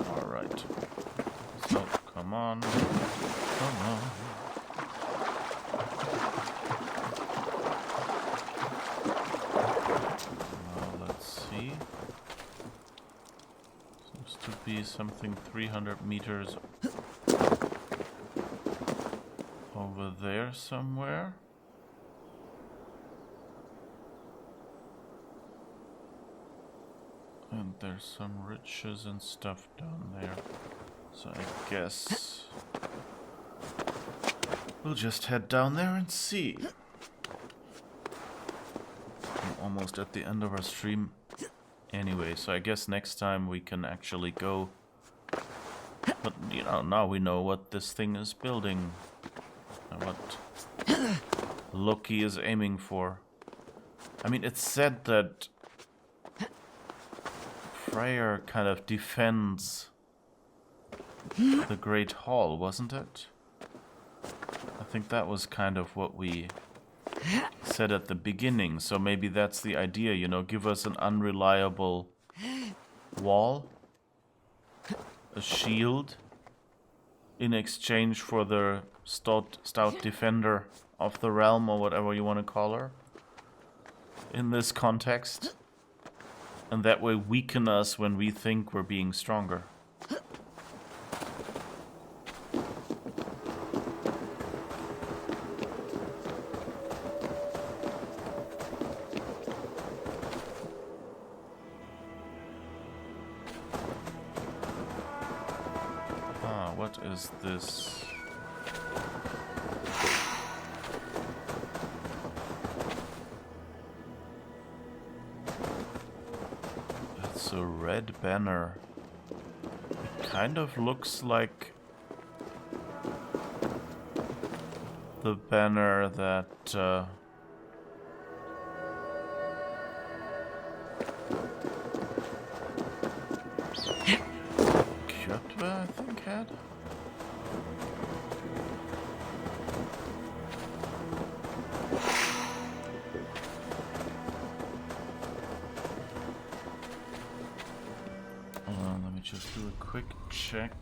Alright. So, come on. Come on. must be something 300 meters over there somewhere. And there's some riches and stuff down there. So I guess we'll just head down there and see. I'm almost at the end of our stream anyway, so I guess next time we can actually go. But, you know, now we know what this thing is building. And what Loki is aiming for. I mean, it's said that Freyr kind of defends the Great Hall, wasn't it? I think that was kind of what we said at the beginning, so maybe that's the idea, you know, give us an unreliable wall, a shield, in exchange for the stout defender of the realm, or whatever you want to call her, in this context. And that way weaken us when we think we're being stronger. What is this? It's a red banner. It kind of looks like the banner that Kjotve, I think, had. Let me just do a quick check.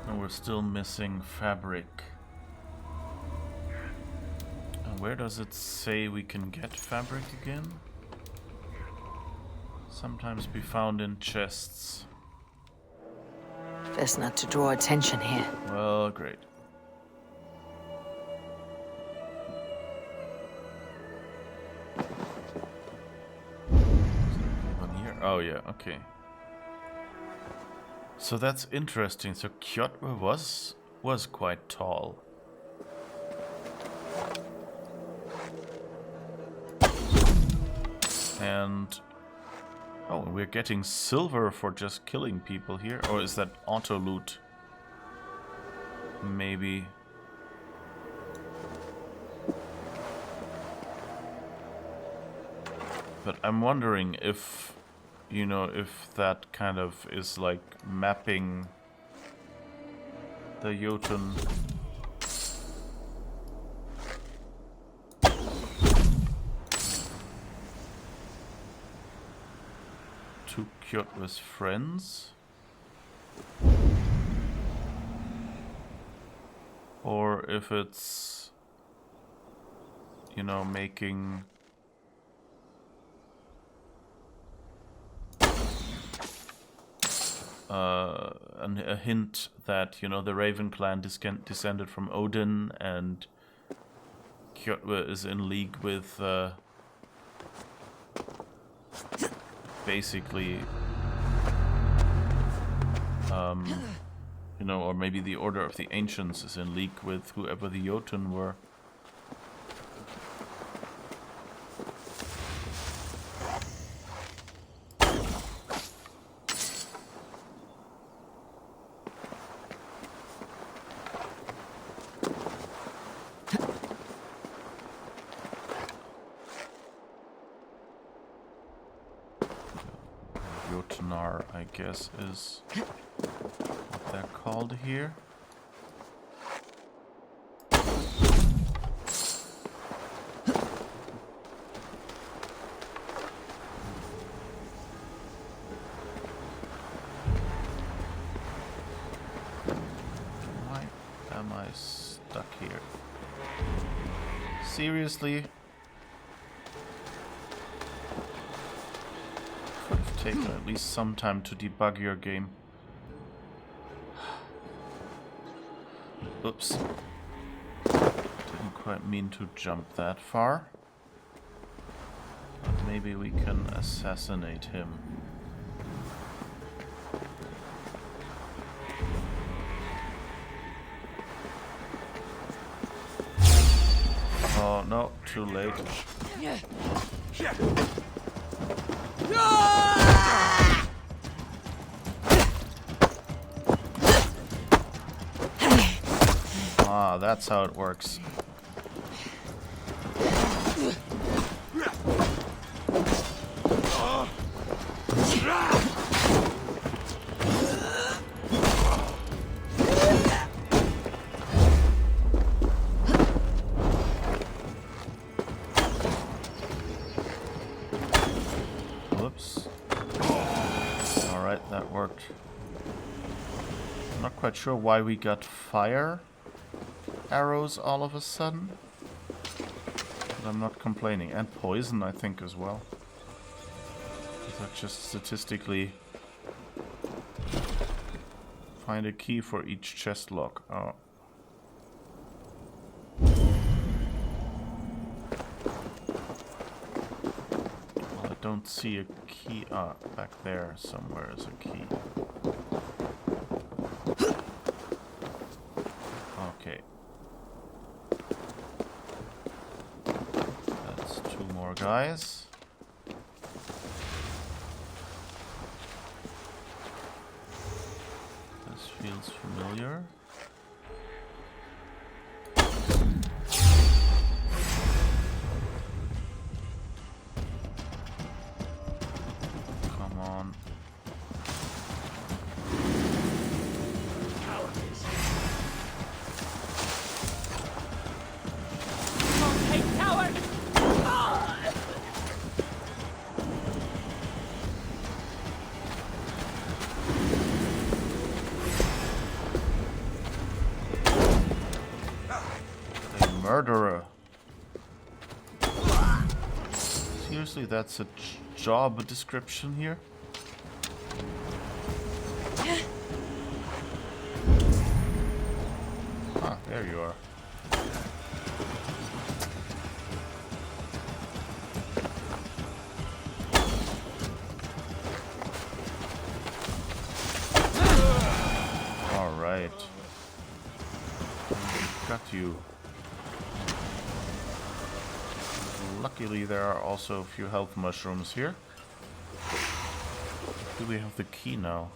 And we're still missing fabric. And where does it say we can get fabric again? Sometimes be found in chests. Best not to draw attention here. Well, great. One here? Oh yeah, okay. So that's interesting. So Kjotve was quite tall. And oh, we're getting silver for just killing people here. Or is that auto loot? Maybe. But I'm wondering if, you know, if that kind of is like mapping the Jotun to Kjotve's friends, or if it's, you know, making a hint that, you know, the Raven clan descended from Odin, and Kjotve is in league with basically, you know, or maybe the Order of the Ancients is in league with whoever the Jotun were. Jotunar, I guess, is what they're called here. Why am I stuck here? Seriously? Could have take at least some time to debug your game. Oops. Didn't quite mean to jump that far. But maybe we can assassinate him. Oh no, too late. Ah, that's how it works. Whoops. Alright, that worked. I'm not quite sure why we got fire arrows all of a sudden. But I'm not complaining. And poison, I think, as well. That just statistically find a key for each chest lock. Oh. Well, I don't see a key. Ah, back there somewhere is a key. Okay. That's two more guys. Feels familiar. Come on. Murderer. Seriously, that's a job description here? Ah, there you are. All right. Got you. Luckily, there are also a few health mushrooms here. Do we have the key now?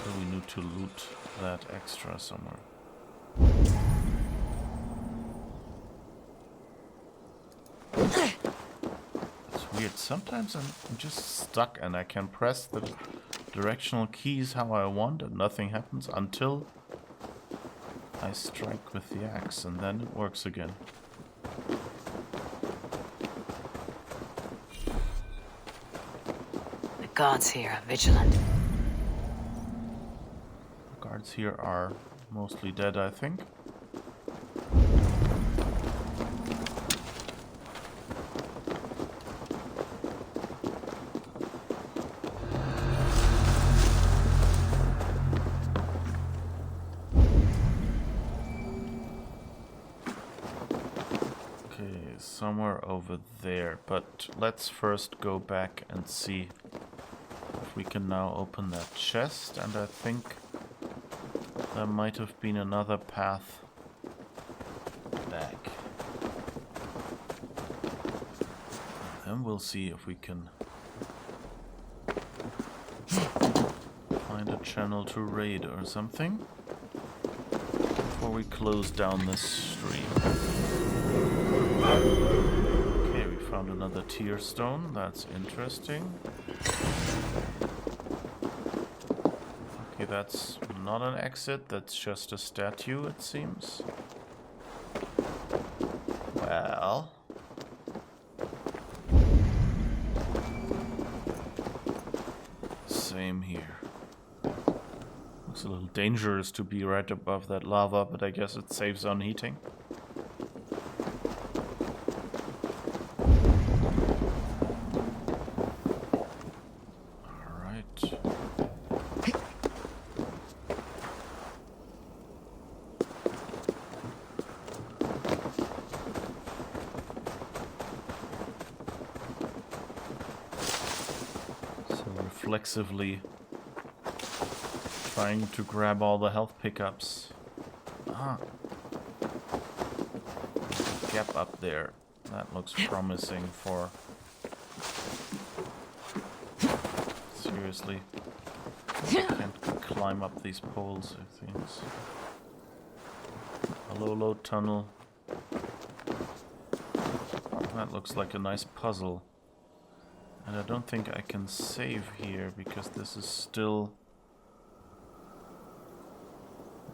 Do we need to loot that extra somewhere? It's weird. Sometimes I'm just stuck and I can press the directional keys how I want and nothing happens until I strike with the axe and then it works again. The guards here are vigilant. The guards here are mostly dead, I think. Somewhere over there, but let's first go back and see if we can now open that chest, and I think there might have been another path back. And we'll see if we can find a channel to raid or something before we close down this stream. Okay, we found another tier stone. That's interesting. Okay, that's not an exit. That's just a statue, it seems. Well... same here. Looks a little dangerous to be right above that lava, but I guess it saves on heating. reflexively trying to grab all the health pickups. Ah. Gap up there. That looks promising for... Seriously. Can't climb up these poles, it seems. A low tunnel. That looks like a nice puzzle. And I don't think I can save here because this is still...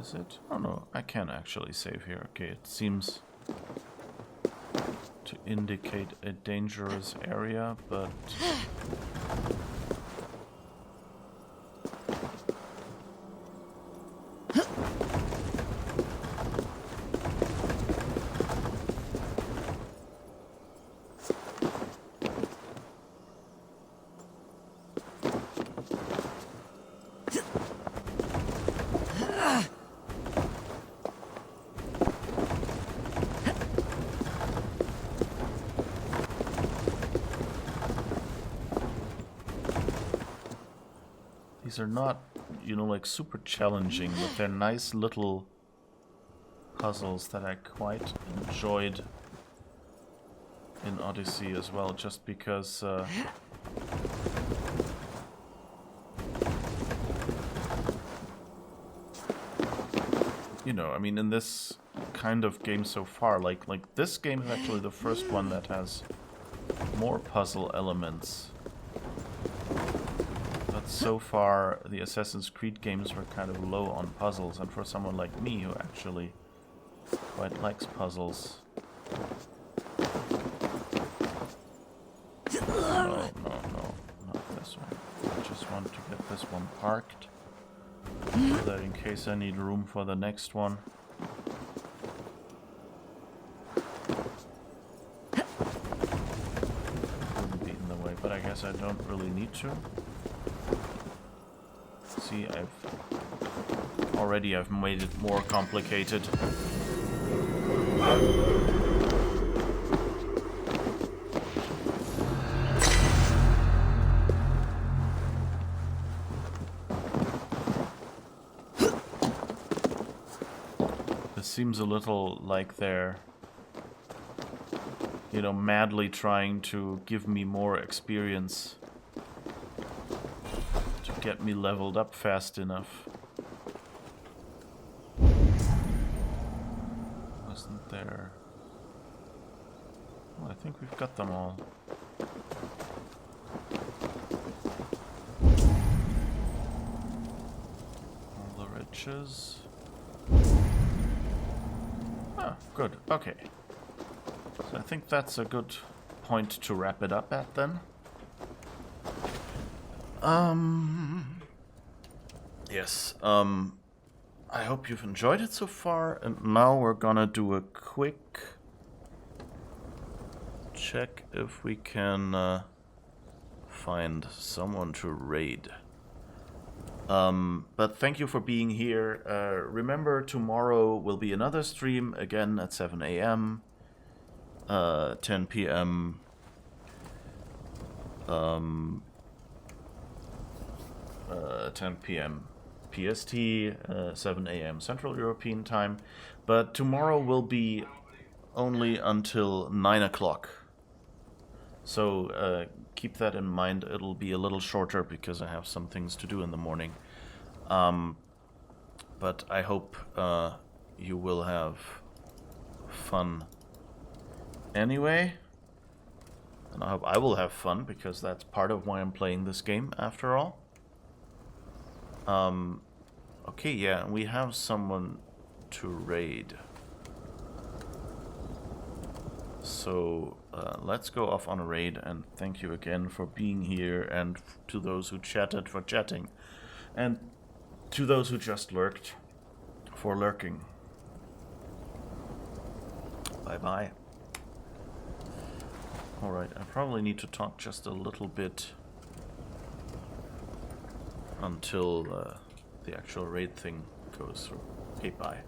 Is it? Oh no, I can actually save here. Okay, it seems to indicate a dangerous area, but... These are not, you know, like super challenging, but they're nice little puzzles that I quite enjoyed in Odyssey as well, just because you know, I mean, in this kind of game so far, like this game is actually the first one that has more puzzle elements. So far, the Assassin's Creed games were kind of low on puzzles, and for someone like me who actually quite likes puzzles... No, not this one. I just want to get this one parked, so that in case I need room for the next one. Wouldn't be in the way, but I guess I don't really need to. See, I've made it more complicated. This seems a little like they're, you know, madly trying to give me more experience. Get me leveled up fast enough. Wasn't there... Well, I think we've got them all. All the riches. Ah, good. Okay. So I think that's a good point to wrap it up at then. Yes, I hope you've enjoyed it so far, and now we're gonna do a quick check if we can find someone to raid. But thank you for being here. Remember, tomorrow will be another stream, again at 7 AM, 10 PM, 10 PM PST, 7 AM Central European Time, but tomorrow will be only until 9 o'clock. So keep that in mind. It'll be a little shorter because I have some things to do in the morning. But I hope you will have fun anyway. And I hope I will have fun, because that's part of why I'm playing this game, after all. Okay, yeah, we have someone to raid. So, let's go off on a raid, and thank you again for being here, and to those who chatted for chatting, and to those who just lurked for lurking. Bye-bye. Alright, I probably need to talk just a little bit until the actual raid thing goes through. Okay, bye.